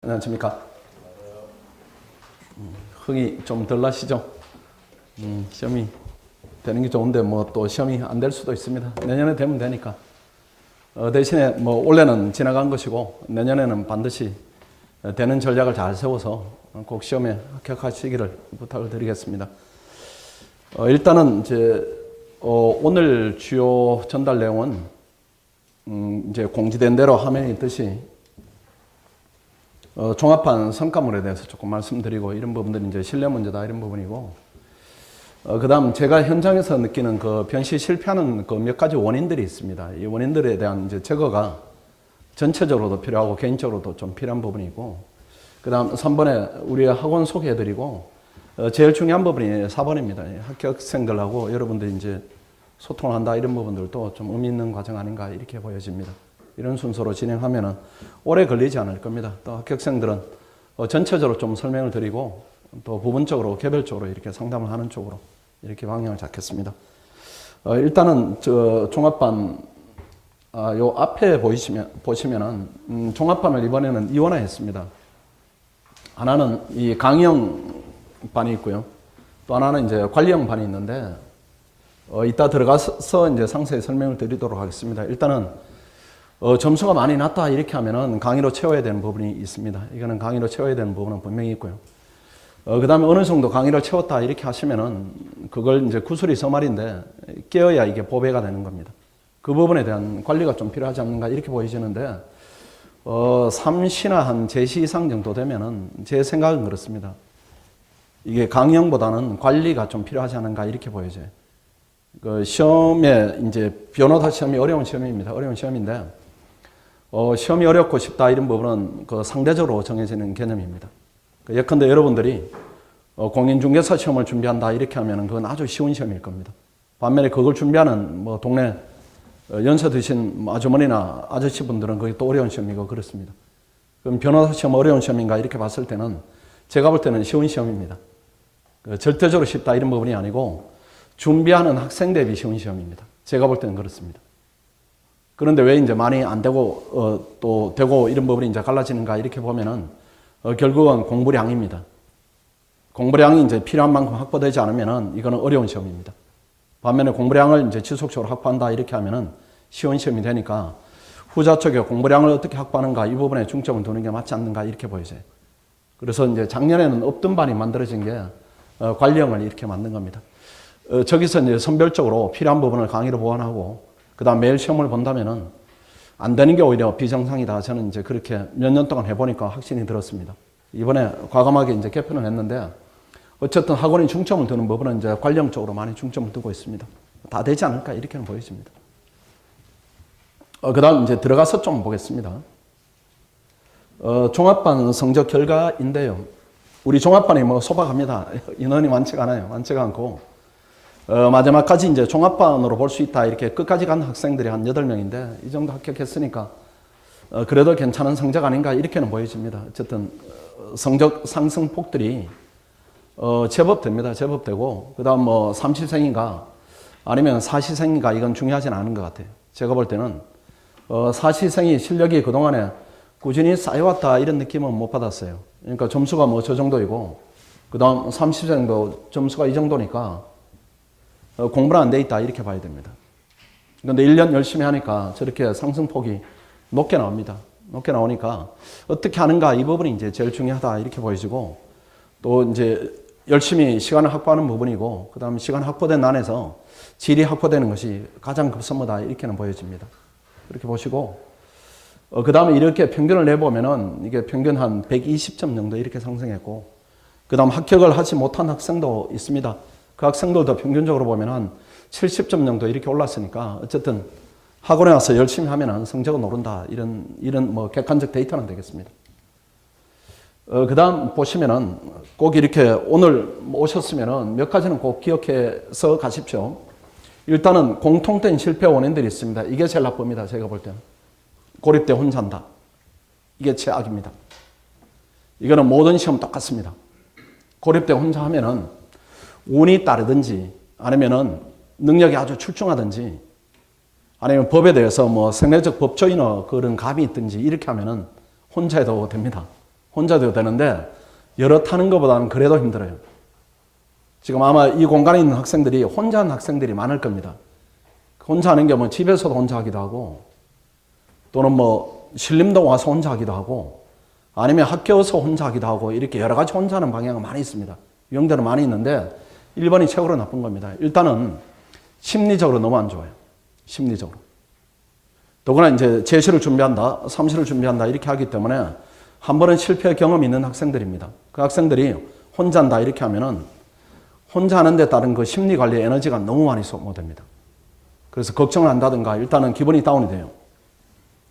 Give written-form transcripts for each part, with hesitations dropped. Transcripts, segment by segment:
안녕하십니까. 흥이 좀 덜 나시죠? 시험이 되는 게 좋은데 뭐 또 시험이 안 될 수도 있습니다. 내년에 되면 되니까. 대신에 뭐 올해는 지나간 것이고 내년에는 반드시 되는 전략을 잘 세워서 꼭 시험에 합격하시기를 부탁을 드리겠습니다. 일단은 오늘 주요 전달 내용은 이제 공지된 대로 화면에 있듯이 종합한 성과물에 대해서 조금 말씀드리고 이런 부분들이 이제 신뢰 문제다 이런 부분이고, 그다음 제가 현장에서 느끼는 그 변시 실패하는 그 몇 가지 원인들이 있습니다. 이 원인들에 대한 이제 제거가 전체적으로도 필요하고 개인적으로도 좀 필요한 부분이고, 그다음 3번에 우리 학원 소개해드리고, 제일 중요한 부분이 4번입니다. 합격생들하고 여러분들이 이제 소통한다 이런 부분들도 좀 의미 있는 과정 아닌가 이렇게 보여집니다. 이런 순서로 진행하면은 오래 걸리지 않을 겁니다. 또 합격생들은 전체적으로 좀 설명을 드리고 또 부분적으로 개별적으로 이렇게 상담을 하는 쪽으로 이렇게 방향을 잡겠습니다. 일단은 종합반 요 앞에 보시면은 종합반을 이번에는 이원화했습니다. 하나는 이 강의형 반이 있고요. 또 하나는 이제 관리형 반이 있는데 이따 들어가서 이제 상세히 설명을 드리도록 하겠습니다. 일단은 점수가 많이 낮다 이렇게 하면은 강의로 채워야 되는 부분이 있습니다. 이거는 강의로 채워야 되는 부분은 분명히 있고요. 그 다음에 어느 정도 강의로 채웠다 이렇게 하시면은 그걸 이제 구술이 서말인데 깨어야 이게 보배가 되는 겁니다. 그 부분에 대한 관리가 좀 필요하지 않는가 이렇게 보이시는데, 3시나 한 3시 이상 정도 되면은 제 생각은 그렇습니다. 이게 강의형보다는 관리가 좀 필요하지 않은가 이렇게 보여져요. 그 시험에 이제 변호사 시험이 어려운 시험입니다. 어려운 시험인데, 시험이 어렵고 쉽다 이런 부분은 그 상대적으로 정해지는 개념입니다. 예컨대 여러분들이 공인중개사 시험을 준비한다 이렇게 하면 그건 아주 쉬운 시험일 겁니다. 반면에 그걸 준비하는 뭐 동네 연세 드신 아주머니나 아저씨분들은 그게 또 어려운 시험이고 그렇습니다. 그럼 변호사 시험 어려운 시험인가 이렇게 봤을 때는 제가 볼 때는 쉬운 시험입니다. 절대적으로 쉽다 이런 부분이 아니고 준비하는 학생 대비 쉬운 시험입니다. 제가 볼 때는 그렇습니다. 그런데 왜 이제 많이 안 되고 또 되고 이런 부분이 이제 갈라지는가 이렇게 보면은 결국은 공부량입니다. 공부량이 이제 필요한 만큼 확보되지 않으면은 이거는 어려운 시험입니다. 반면에 공부량을 이제 지속적으로 확보한다 이렇게 하면은 쉬운 시험이 되니까 후자 쪽에 공부량을 어떻게 확보하는가 이 부분에 중점을 두는 게 맞지 않는가 이렇게 보여져요. 그래서 이제 작년에는 없던 반이 만들어진 게 관리형을 이렇게 만든 겁니다. 저기서 이제 선별적으로 필요한 부분을 강의로 보완하고 그다음 매일 시험을 본다면은 안 되는 게 오히려 비정상이다. 저는 이제 그렇게 몇 년 동안 해보니까 확신이 들었습니다. 이번에 과감하게 이제 개편을 했는데 어쨌든 학원이 중점을 두는 부분은 이제 관리형 쪽으로 많이 중점을 두고 있습니다. 다 되지 않을까 이렇게는 보여집니다. 그다음 이제 들어가서 좀 보겠습니다. 종합반 성적 결과인데요. 우리 종합반이 뭐 소박합니다. 인원이 많지가 않아요. 많지가 않고 마지막까지 이제 종합반으로 볼 수 있다 이렇게 끝까지 간 학생들이 한 8명인데 이 정도 합격했으니까 그래도 괜찮은 성적 아닌가 이렇게는 보여집니다. 어쨌든 성적 상승폭들이 제법 됩니다. 제법 되고 그다음 뭐 삼시생인가 아니면 사시생인가 이건 중요하진 않은 것 같아요. 제가 볼 때는 사시생이 실력이 그동안에 꾸준히 쌓여왔다 이런 느낌은 못 받았어요. 그러니까 점수가 뭐 저 정도이고 그다음 삼시생도 점수가 이 정도니까 공부는 안 돼 있다 이렇게 봐야 됩니다. 그런데 1년 열심히 하니까 저렇게 상승폭이 높게 나옵니다. 높게 나오니까 어떻게 하는가 이 부분이 이제 제일 중요하다 이렇게 보여지고, 또 이제 열심히 시간을 확보하는 부분이고 그다음 시간 확보된 안에서 질이 확보되는 것이 가장 급선무다 이렇게는 보여집니다. 그렇게 보시고 그다음에 이렇게 평균을 내보면은 이게 평균 한 120점 정도 이렇게 상승했고 그다음 합격을 하지 못한 학생도 있습니다. 그 학생들도 평균적으로 보면 한 70점 정도 이렇게 올랐으니까 어쨌든 학원에 와서 열심히 하면 성적은 오른다 이런 뭐 객관적 데이터는 되겠습니다. 그다음 보시면은 꼭 이렇게 오늘 오셨으면은 몇 가지는 꼭 기억해서 가십시오. 일단은 공통된 실패 원인들이 있습니다. 이게 제일 나쁩니다. 제가 볼 때는 고립 때 혼자 한다. 이게 최악입니다. 이거는 모든 시험 똑같습니다. 고립 때 혼자 하면은 운이 따르든지 아니면은 능력이 아주 출중하든지 아니면 법에 대해서 뭐 생애적 법조인어 그런 감이 있든지 이렇게 하면은 혼자 해도 됩니다. 혼자도 되는데 여럿 하는 것보다는 그래도 힘들어요. 지금 아마 이 공간에 있는 학생들이 혼자 하는 학생들이 많을 겁니다. 혼자 하는 게 뭐 집에서도 혼자 하기도 하고 또는 뭐 신림동 와서 혼자 하기도 하고 아니면 학교에서 혼자 하기도 하고 이렇게 여러 가지 혼자 하는 방향이 많이 있습니다. 유형들은 많이 있는데 1번이 최고로 나쁜 겁니다. 일단은 심리적으로 너무 안 좋아요. 심리적으로. 더구나 이제 제시를 준비한다, 삼시를 준비한다 이렇게 하기 때문에 한 번은 실패 경험이 있는 학생들입니다. 그 학생들이 혼자 한다 이렇게 하면은 혼자 하는 데 따른 그 심리 관리 에너지가 너무 많이 소모됩니다. 그래서 걱정을 한다든가 일단은 기분이 다운이 돼요.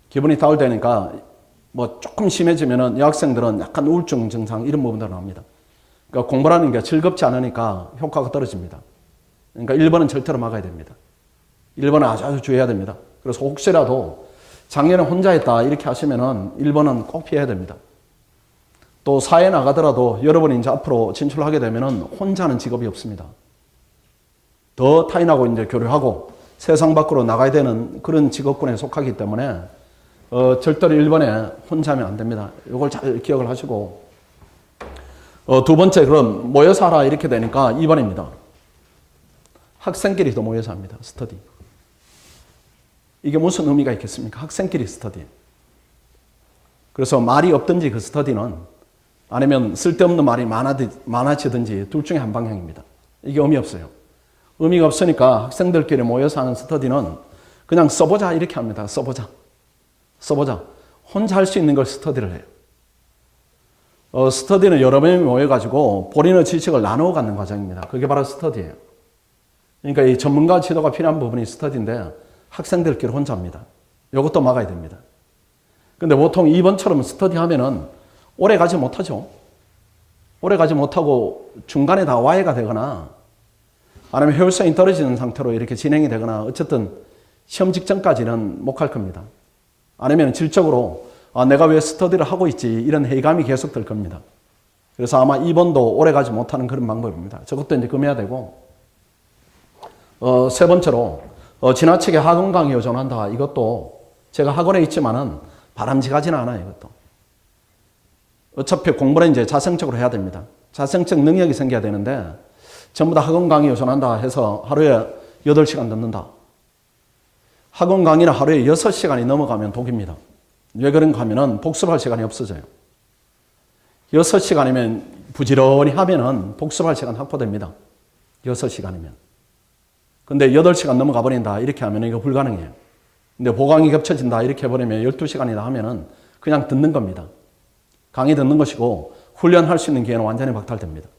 기분이 다운되니까 뭐 조금 심해지면은 여학생들은 약간 우울증 증상 이런 부분도 나옵니다. 그러니까 공부라는 게 즐겁지 않으니까 효과가 떨어집니다. 그러니까 1번은 절대로 막아야 됩니다. 1번은 아주 주의해야 됩니다. 그래서 혹시라도 작년에 혼자 했다 이렇게 하시면은 1번은 꼭 피해야 됩니다. 또 사회에 나가더라도 여러분이 이제 앞으로 진출하게 되면은 혼자 하는 직업이 없습니다. 더 타인하고 이제 교류하고 세상 밖으로 나가야 되는 그런 직업군에 속하기 때문에 절대로 1번에 혼자 하면 안 됩니다. 이걸 잘 기억을 하시고 두 번째 그럼 모여서 하라 이렇게 되니까 2번입니다. 학생끼리도 모여서 합니다. 스터디. 이게 무슨 의미가 있겠습니까? 학생끼리 스터디. 그래서 말이 없든지 그 스터디는 아니면 쓸데없는 말이 많아지든지 둘 중에 한 방향입니다. 이게 의미 없어요. 의미가 없으니까 학생들끼리 모여서 하는 스터디는 그냥 써보자 이렇게 합니다. 써보자. 혼자 할 수 있는 걸 스터디를 해요. 스터디는 여러 명이 모여가지고 본인의 지식을 나누어 갖는 과정입니다. 그게 바로 스터디예요. 그러니까 이 전문가 지도가 필요한 부분이 스터디인데 학생들끼리 혼자 합니다. 이것도 막아야 됩니다. 근데 보통 2번처럼 스터디 하면은 오래 가지 못하죠. 오래 가지 못하고 중간에 다 와해가 되거나 아니면 효율성이 떨어지는 상태로 이렇게 진행이 되거나 어쨌든 시험 직전까지는 못 갈 겁니다. 아니면 질적으로 내가 왜 스터디를 하고 있지 이런 회의감이 계속 들 겁니다. 그래서 아마 2번도 오래 가지 못하는 그런 방법입니다. 저것도 이제 금해야 되고 세 번째로 지나치게 학원 강의에 의존한다. 이것도 제가 학원에 있지만은 바람직하지는 않아요. 이것도. 어차피 공부는 이제 자생적으로 해야 됩니다. 자생적 능력이 생겨야 되는데 전부 다 학원 강의에 의존한다 해서 하루에 8시간 듣는다. 학원 강의는 하루에 6시간이 넘어가면 독입니다. 왜 그런가 하면은 복습할 시간이 없어져요. 6시간이면 부지런히 하면은 복습할 시간 확보됩니다. 6시간이면. 근데 8시간 넘어가 버린다 이렇게 하면 이거 불가능해요. 근데 보강이 겹쳐진다 이렇게 해버리면 12시간이다 하면은 그냥 듣는 겁니다. 강의 듣는 것이고 훈련할 수 있는 기회는 완전히 박탈됩니다.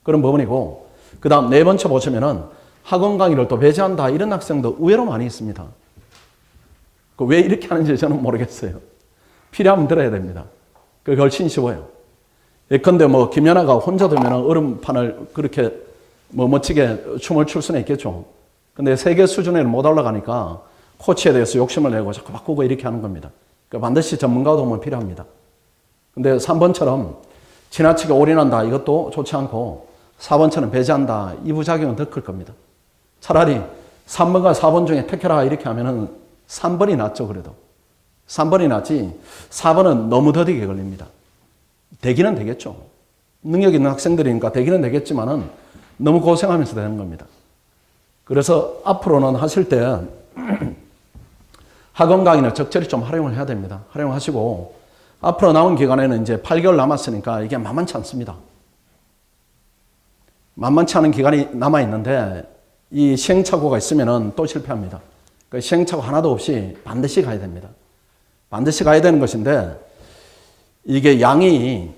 그런 부분이고 그 다음 네 번째 보시면은 학원 강의를 또 배제한다 이런 학생도 의외로 많이 있습니다. 왜 이렇게 하는지 저는 모르겠어요. 필요하면 들어야 됩니다. 그게 훨씬 쉬워요. 예컨대 뭐 김연아가 혼자 두면 얼음판을 그렇게 뭐 멋지게 춤을 출 수는 있겠죠. 근데 세계 수준에 못 올라가니까 코치에 대해서 욕심을 내고 자꾸 바꾸고 이렇게 하는 겁니다. 그러니까 반드시 전문가 도움은 필요합니다. 근데 3번처럼 지나치게 올인한다 이것도 좋지 않고 4번처럼 배제한다 이 부작용은 더 클 겁니다. 차라리 3번과 4번 중에 택해라 이렇게 하면은 3번이 낫죠. 그래도 3번이 낫지 4번은 너무 더디게 걸립니다. 되기는 되겠죠. 능력 있는 학생들이니까 되기는 되겠지만은 너무 고생하면서 되는 겁니다. 그래서 앞으로는 하실 때 학원 강의는 적절히 좀 활용을 해야 됩니다. 활용하시고 앞으로 남은 기간에는 이제 8개월 남았으니까 이게 만만치 않습니다. 만만치 않은 기간이 남아있는데 이 시행착오가 있으면은 또 실패합니다. 그 시행착오 하나도 없이 반드시 가야 됩니다. 반드시 가야 되는 것인데 이게 양이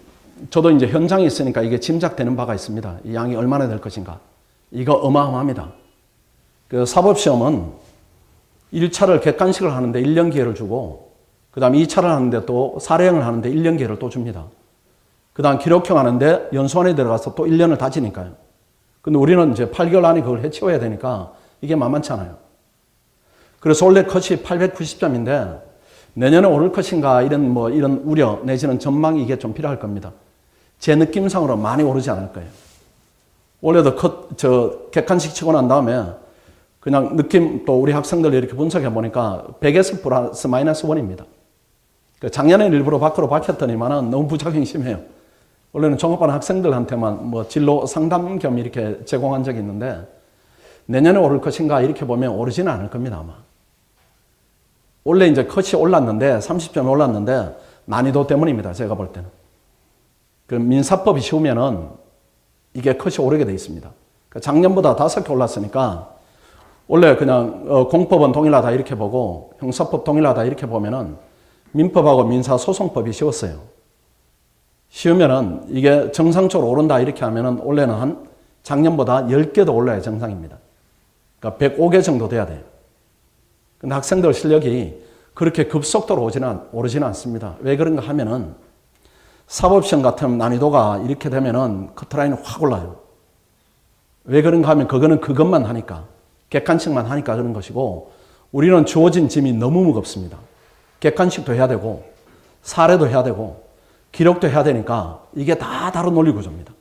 저도 이제 현장에 있으니까 이게 짐작되는 바가 있습니다. 이 양이 얼마나 될 것인가. 이거 어마어마합니다. 그 사법시험은 1차를 객관식을 하는데 1년 기회를 주고 그 다음 2차를 하는데 또 사례형을 하는데 1년 기회를 또 줍니다. 그 다음 기록형 하는데 연수원에 들어가서 또 1년을 다지니까요. 근데 우리는 이제 8개월 안에 그걸 해치워야 되니까 이게 만만치 않아요. 그래서 원래 컷이 890점인데 내년에 오를 것인가 이런 우려 내지는 전망이 이게 좀 필요할 겁니다. 제 느낌상으로 많이 오르지 않을 거예요. 원래도 객관식 치고 난 다음에 그냥 느낌 또 우리 학생들 이렇게 분석해 보니까 100에서 플러스 마이너스 1입니다. 작년에 일부러 밖으로 밝혔더니만은 너무 부작용이 심해요. 원래는 종합반 학생들한테만 뭐 진로 상담 겸 이렇게 제공한 적이 있는데 내년에 오를 것인가 이렇게 보면 오르지는 않을 겁니다, 아마. 원래 이제 컷이 올랐는데 30점이 올랐는데 난이도 때문입니다, 제가 볼 때는. 그 민사법이 쉬우면은 이게 컷이 오르게 돼 있습니다. 작년보다 5개 올랐으니까 원래 그냥 공법은 동일하다 이렇게 보고 형사법 동일하다 이렇게 보면은 민법하고 민사소송법이 쉬웠어요. 쉬우면은 이게 정상적으로 오른다 이렇게 하면은 원래는 한 작년보다 10개도 올라야 정상입니다. 그러니까 105개 정도 돼야 돼요. 근데 학생들 실력이 그렇게 급속도로 오르지는 않습니다. 왜 그런가 하면은 사법시험 같은 난이도가 이렇게 되면은 커트라인이 확 올라요. 왜 그런가 하면 그것만 하니까, 객관식만 하니까 그런 것이고, 우리는 주어진 짐이 너무 무겁습니다. 객관식도 해야 되고, 사례도 해야 되고, 기록도 해야 되니까 이게 다 다른 논리 구조입니다.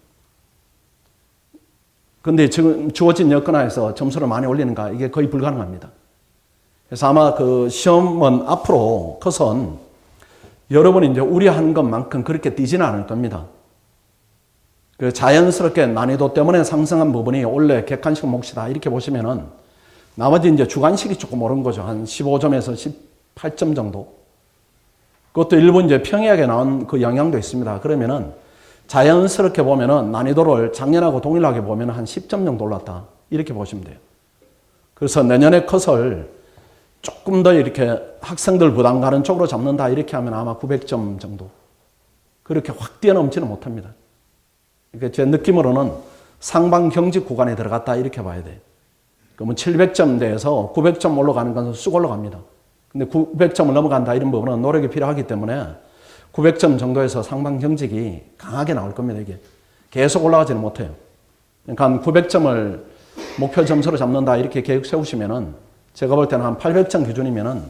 근데 지금 주어진 여건하에서 점수를 많이 올리는가, 이게 거의 불가능합니다. 그래서 아마 그 시험은 앞으로 컷은 여러분이 이제 우려하는 것만큼 그렇게 뛰지는 않을 겁니다. 그 자연스럽게 난이도 때문에 상승한 부분이 원래 객관식 몫이다 이렇게 보시면은 나머지 이제 주관식이 조금 오른 거죠. 한 15점에서 18점 정도. 그것도 일부 이제 평이하게 나온 그 영향도 있습니다. 그러면은 자연스럽게 보면은 난이도를 작년하고 동일하게 보면은 한 10점 정도 올랐다. 이렇게 보시면 돼요. 그래서 내년에 컷을 조금 더 이렇게 학생들 부담 가는 쪽으로 잡는다 이렇게 하면 아마 900점 정도. 그렇게 확 뛰어넘지는 못합니다. 그러니까 제 느낌으로는 상방 경직 구간에 들어갔다 이렇게 봐야 돼요. 그러면 700점 대에서 900점 올라가는 건 쑥 올라갑니다. 근데 900점을 넘어간다 이런 부분은 노력이 필요하기 때문에 900점 정도에서 상방 경직이 강하게 나올 겁니다. 이게 계속 올라가지는 못해요. 그러니까 900점을 목표 점수로 잡는다 이렇게 계획 세우시면은 제가 볼 때는 한 800점 기준이면은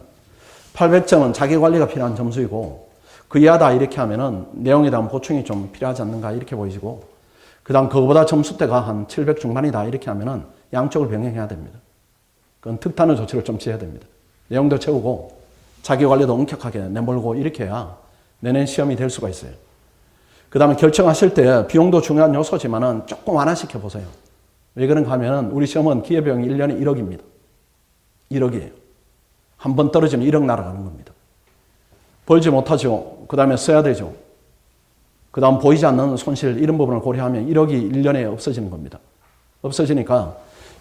800점은 자기 관리가 필요한 점수이고 그 이하다 이렇게 하면은 내용에 대한 보충이 좀 필요하지 않는가 이렇게 보이시고 그다음 그거보다 점수대가 한 700 중반이다 이렇게 하면은 양쪽을 병행해야 됩니다. 그건 특단의 조치를 좀 취해야 됩니다. 내용도 채우고 자기 관리도 엄격하게 내몰고 이렇게 해야 내년 시험이 될 수가 있어요. 그 다음에 결정하실 때 비용도 중요한 요소지만은 조금 완화시켜 보세요. 왜 그런가 하면은 우리 시험은 기회비용이 1년에 1억입니다. 1억이에요. 한 번 떨어지면 1억 날아가는 겁니다. 벌지 못하죠. 그 다음에 써야 되죠. 그 다음 보이지 않는 손실 이런 부분을 고려하면 1억이 1년에 없어지는 겁니다. 없어지니까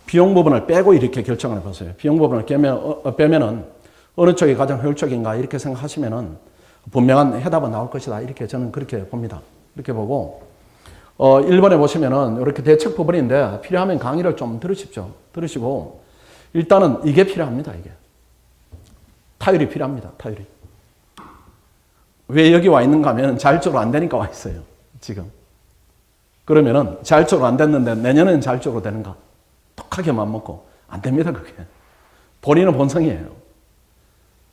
비용 부분을 빼고 이렇게 결정을 해보세요. 비용 부분을 빼면은 어느 쪽이 가장 효율적인가 이렇게 생각하시면은 분명한 해답은 나올 것이다. 이렇게 저는 그렇게 봅니다. 이렇게 보고 1번에 보시면은 이렇게 대책 부분인데 필요하면 강의를 좀 들으십시오. 들으시고 일단은 이게 필요합니다. 이게 타율이 필요합니다. 타율이. 왜 여기 와 있는가 하면 자율적으로 안 되니까 와 있어요. 지금. 그러면은 자율적으로 안 됐는데 내년에는 자율적으로 되는가? 똑하게 맘먹고 안 됩니다. 그게. 본인의 본성이에요.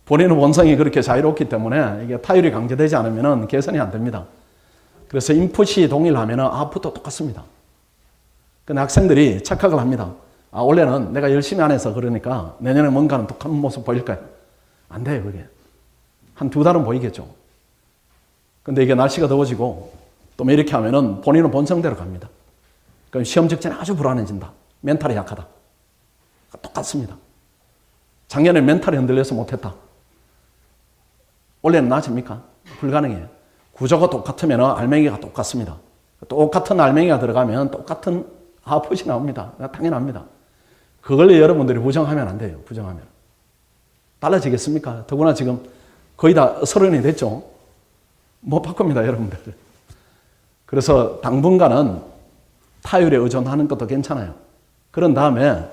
본인의 본성이 그렇게 자유롭기 때문에 이게 타율이 강제되지 않으면 개선이 안 됩니다. 그래서 인풋이 동일하면 아웃풋도 똑같습니다. 근데 학생들이 착각을 합니다. 아, 원래는 내가 열심히 안 해서 그러니까 내년에 뭔가는 독한 모습 보일까요? 안 돼요, 그게. 한 2달은 보이겠죠. 근데 이게 날씨가 더워지고 또 이렇게 하면은 본인은 본성대로 갑니다. 그럼 시험 직전에 아주 불안해진다. 멘탈이 약하다. 똑같습니다. 작년에 멘탈이 흔들려서 못했다. 원래는 나아집니까? 불가능해요. 구조가 똑같으면 알맹이가 똑같습니다. 똑같은 알맹이가 들어가면 똑같은 아웃풋이 나옵니다. 당연합니다. 그걸 여러분들이 부정하면 안 돼요. 부정하면. 달라지겠습니까? 더구나 지금 거의 다 30이 됐죠. 못 바꿉니다, 여러분들. 그래서 당분간은 타율에 의존하는 것도 괜찮아요. 그런 다음에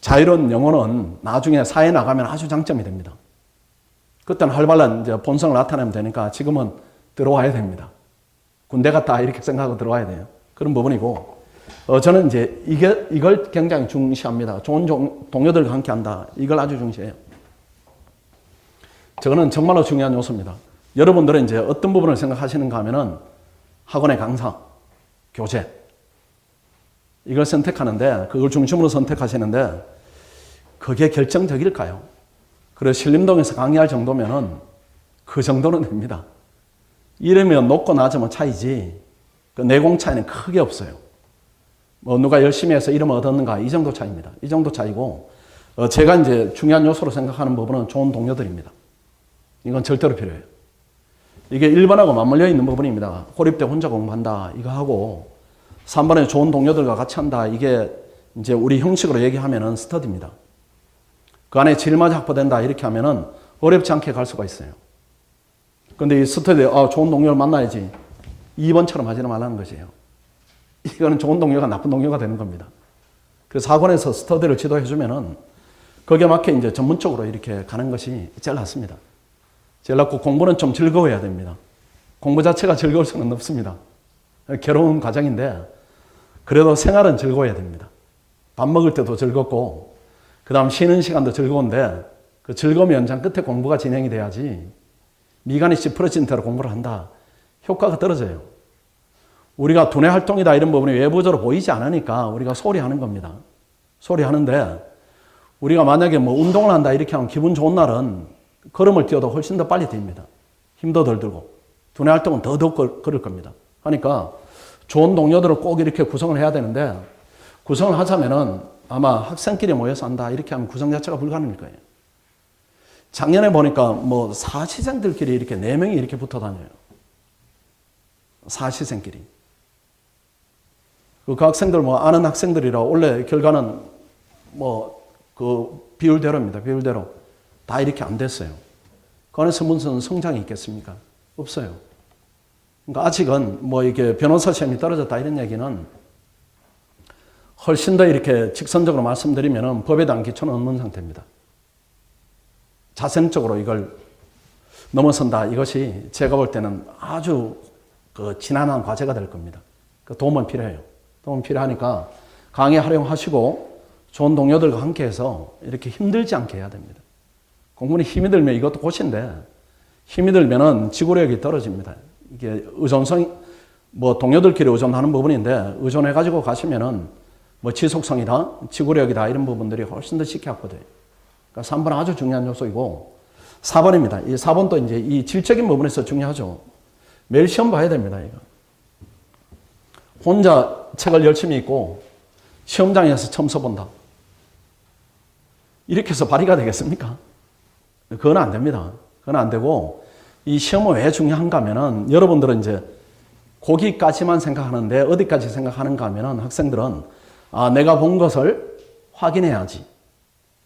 자유로운 영혼은 나중에 사회에 나가면 아주 장점이 됩니다. 그때는 활발한 이제 본성을 나타내면 되니까 지금은 들어와야 됩니다. 군대 갔다 이렇게 생각하고 들어와야 돼요. 그런 부분이고, 저는 이제 이걸 굉장히 중시합니다. 좋은 동료들과 함께 한다. 이걸 아주 중시해요. 저거는 정말로 중요한 요소입니다. 여러분들은 이제 어떤 부분을 생각하시는가 하면은 학원의 강사, 교재, 이걸 선택하는데, 그걸 중심으로 선택하시는데, 그게 결정적일까요? 그래서 신림동에서 강의할 정도면은 그 정도는 됩니다. 이러면 높고 낮으면 차이지 그 내공 차이는 크게 없어요. 뭐 누가 열심히 해서 이름 얻었는가 이 정도 차이입니다. 이 정도 차이고 제가 이제 중요한 요소로 생각하는 부분은 좋은 동료들입니다. 이건 절대로 필요해요. 이게 1번하고 맞물려 있는 부분입니다. 고립 때 혼자 공부한다 이거 하고 3번에 좋은 동료들과 같이 한다 이게 이제 우리 형식으로 얘기하면은 스터디입니다. 그 안에 질맞이 확보된다 이렇게 하면은 어렵지 않게 갈 수가 있어요. 근데 이 스터디 좋은 동료를 만나야지 2번처럼 하지는 말라는 것이에요. 이거는 좋은 동료가 나쁜 동료가 되는 겁니다. 그래서 학원에서 스터디를 지도해주면은 거기에 맞게 이제 전문적으로 이렇게 가는 것이 제일 낫습니다. 제일 낫고 공부는 좀 즐거워야 됩니다. 공부 자체가 즐거울 수는 없습니다. 괴로운 과정인데 그래도 생활은 즐거워야 됩니다. 밥 먹을 때도 즐겁고 그 다음 쉬는 시간도 즐거운데 그 즐거움 연장 끝에 공부가 진행이 돼야지 미간이 찌푸러진 대로 공부를 한다. 효과가 떨어져요. 우리가 두뇌 활동이다 이런 부분이 외부적으로 보이지 않으니까 우리가 소리 하는 겁니다. 소리 하는데 우리가 만약에 뭐 운동을 한다 이렇게 하면 기분 좋은 날은 걸음을 뛰어도 훨씬 더 빨리 됩니다. 힘도 덜 들고 두뇌 활동은 더더욱 걸을 겁니다. 하니까 좋은 동료들을 꼭 이렇게 구성을 해야 되는데 구성을 하자면은 아마 학생끼리 모여서 한다 이렇게 하면 구성 자체가 불가능일 거예요. 작년에 보니까 뭐 사시생들끼리 이렇게 4명이 이렇게 붙어 다녀요. 사시생끼리. 그 학생들 뭐 아는 학생들이라 원래 결과는 뭐 그 비율대로입니다. 비율대로. 다 이렇게 안 됐어요. 그 안에서 무슨 성장이 있겠습니까? 없어요. 그러니까 아직은 뭐 이게 변호사 시험이 떨어졌다 이런 얘기는 훨씬 더 이렇게 직선적으로 말씀드리면 법에 대한 기초는 없는 상태입니다. 자생적으로 이걸 넘어선다. 이것이 제가 볼 때는 아주 그 지난한 과제가 될 겁니다. 그 도움은 필요해요. 도움은 필요하니까 강의 활용하시고 좋은 동료들과 함께 해서 이렇게 힘들지 않게 해야 됩니다. 공부는 힘이 들면 이것도 고치인데 힘이 들면은 지구력이 떨어집니다. 이게 의존성, 뭐 동료들끼리 의존하는 부분인데 의존해가지고 가시면은 뭐 지속성이다, 지구력이다 이런 부분들이 훨씬 더 쉽게 확보돼요. 그러니까 3번은 아주 중요한 요소이고 4번입니다. 이 4번도 이제 이 질적인 부분에서 중요하죠. 매일 시험 봐야 됩니다. 이거. 혼자 책을 열심히 읽고 시험장에서 첨서 본다. 이렇게 해서 발의가 되겠습니까? 그건 안 됩니다. 그건 안 되고 이 시험은 왜 중요한가 하면은 여러분들은 이제 거기까지만 생각하는데 어디까지 생각하는가 하면은 학생들은 내가 본 것을 확인해야지.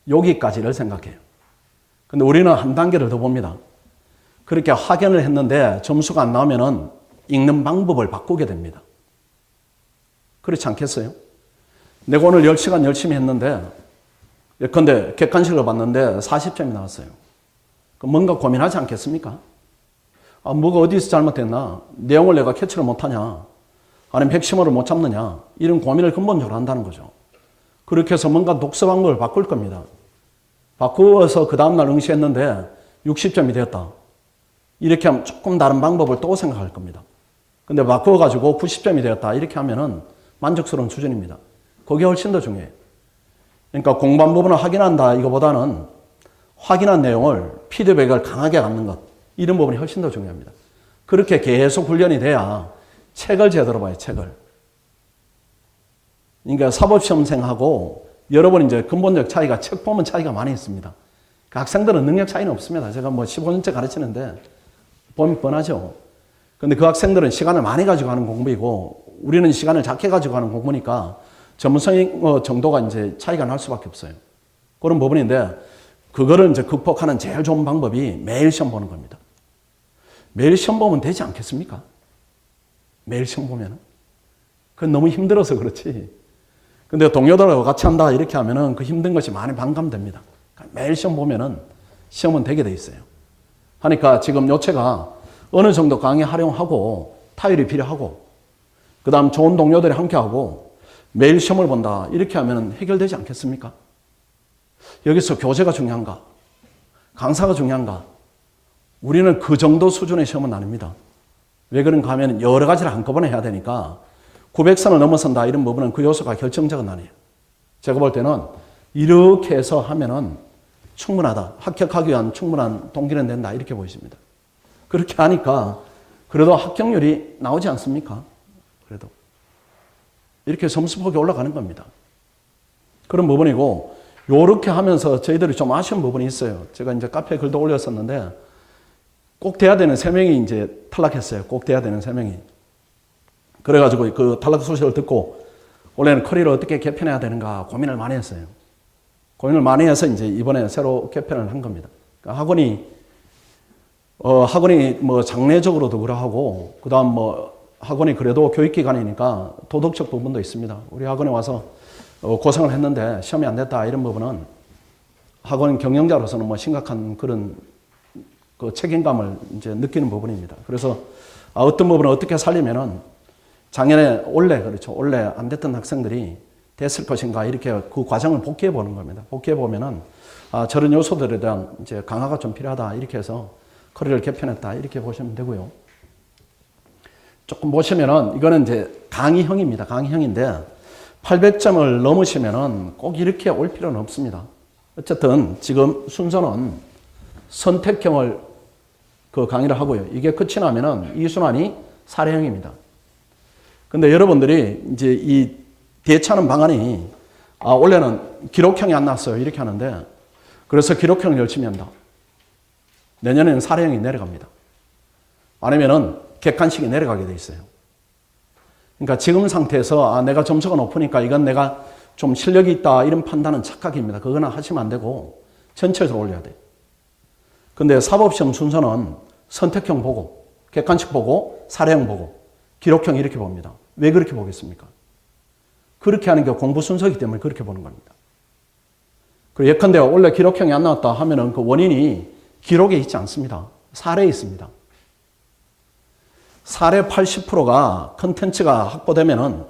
여기까지를 생각해요. 근데 우리는 한 단계를 더 봅니다. 그렇게 확인을 했는데 점수가 안 나오면은 읽는 방법을 바꾸게 됩니다. 그렇지 않겠어요? 내가 오늘 10시간 열심히 했는데 예컨대 객관식을 봤는데 40점이 나왔어요. 그럼 뭔가 고민하지 않겠습니까? 뭐가 어디서 잘못됐나? 내용을 내가 캐치를 못하냐? 아니면 핵심어를 못 잡느냐? 이런 고민을 근본적으로 한다는 거죠. 그렇게 해서 뭔가 독서 방법을 바꿀 겁니다. 바꾸어서 그 다음날 응시했는데 60점이 되었다. 이렇게 하면 조금 다른 방법을 또 생각할 겁니다. 근데 바꾸어가지고 90점이 되었다. 이렇게 하면은 만족스러운 수준입니다. 그게 훨씬 더 중요해요. 그러니까 공부한 부분을 확인한다 이거보다는 확인한 내용을 피드백을 강하게 갖는 것 이런 부분이 훨씬 더 중요합니다. 그렇게 계속 훈련이 돼야 책을 제대로 봐요. 책을. 그러니까 사법시험생하고 여러분 이제 근본적 차이가 책 보면 차이가 많이 있습니다. 그 학생들은 능력 차이는 없습니다. 제가 뭐 15년째 가르치는데 보면 뻔하죠. 근데 그 학생들은 시간을 많이 가지고 하는 공부이고 우리는 시간을 작게 가지고 하는 공부니까 전문성 정도가 이제 차이가 날 수밖에 없어요. 그런 부분인데 그거를 이제 극복하는 제일 좋은 방법이 매일 시험 보는 겁니다. 매일 시험 보면 되지 않겠습니까? 매일 시험 보면은. 그건 너무 힘들어서 그렇지. 근데 동료들하고 같이 한다 이렇게 하면은 그 힘든 것이 많이 반감됩니다. 그러니까 매일 시험 보면은 시험은 되게 돼 있어요. 하니까 지금 요체가 어느 정도 강의 활용하고 타율이 필요하고 그 다음 좋은 동료들이 함께 하고 매일 시험을 본다 이렇게 하면 해결되지 않겠습니까? 여기서 교재가 중요한가? 강사가 중요한가? 우리는 그 정도 수준의 시험은 아닙니다. 왜 그런가 하면 여러 가지를 한꺼번에 해야 되니까 900선을 넘어선다 이런 부분은 그 요소가 결정적은 아니에요. 제가 볼 때는 이렇게 해서 하면은 충분하다. 합격하기 위한 충분한 동기는 된다 이렇게 보여집니다. 그렇게 하니까 그래도 합격률이 나오지 않습니까? 그래도. 이렇게 점수폭이 올라가는 겁니다. 그런 부분이고, 요렇게 하면서 저희들이 좀 아쉬운 부분이 있어요. 제가 이제 카페에 글도 올렸었는데, 꼭 돼야 되는 3명이 이제 탈락했어요. 꼭 돼야 되는 3명이. 그래가지고 그 탈락 소식을 듣고, 원래는 커리를 어떻게 개편해야 되는가 고민을 많이 했어요. 고민을 많이 해서 이제 이번에 새로 개편을 한 겁니다. 그러니까 학원이 뭐 장래적으로도 그러하고, 그 다음 뭐 학원이 그래도 교육기관이니까 도덕적 부분도 있습니다. 우리 학원에 와서 고생을 했는데 시험이 안 됐다 이런 부분은 학원 경영자로서는 뭐 심각한 그런 그 책임감을 이제 느끼는 부분입니다. 그래서 어떤 부분을 어떻게 살리면은 작년에 원래 안 됐던 학생들이 됐을 것인가 이렇게 그 과정을 복귀해 보는 겁니다. 복귀해 보면은 저런 요소들에 대한 이제 강화가 좀 필요하다 이렇게 해서 커리를 개편했다 이렇게 보시면 되고요. 조금 보시면은 이거는 이제 강의형입니다. 강의형인데 800점을 넘으시면은 꼭 이렇게 올 필요는 없습니다. 어쨌든 지금 순서는 선택형을 그 강의를 하고요. 이게 끝이 나면은 이 순환이 사례형입니다. 근데 여러분들이 이제 이 대차는 방안이 원래는 기록형이 안 났어요. 이렇게 하는데 그래서 기록형을 열심히 한다. 내년에는 사례형이 내려갑니다. 아니면은 객관식이 내려가게 돼 있어요. 그러니까 지금 상태에서 내가 점수가 높으니까 이건 내가 좀 실력이 있다 이런 판단은 착각입니다. 그거는 하시면 안 되고 전체적으로 올려야 돼요. 근데 사법시험 순서는 선택형 보고 객관식 보고 사례형 보고 기록형 이렇게 봅니다. 왜 그렇게 보겠습니까? 그렇게 하는 게 공부 순서이기 때문에 그렇게 보는 겁니다. 그리고 예컨대 원래 기록형이 안 나왔다 하면은 그 원인이 기록에 있지 않습니다. 사례에 있습니다. 사례 80%가 컨텐츠가 확보되면은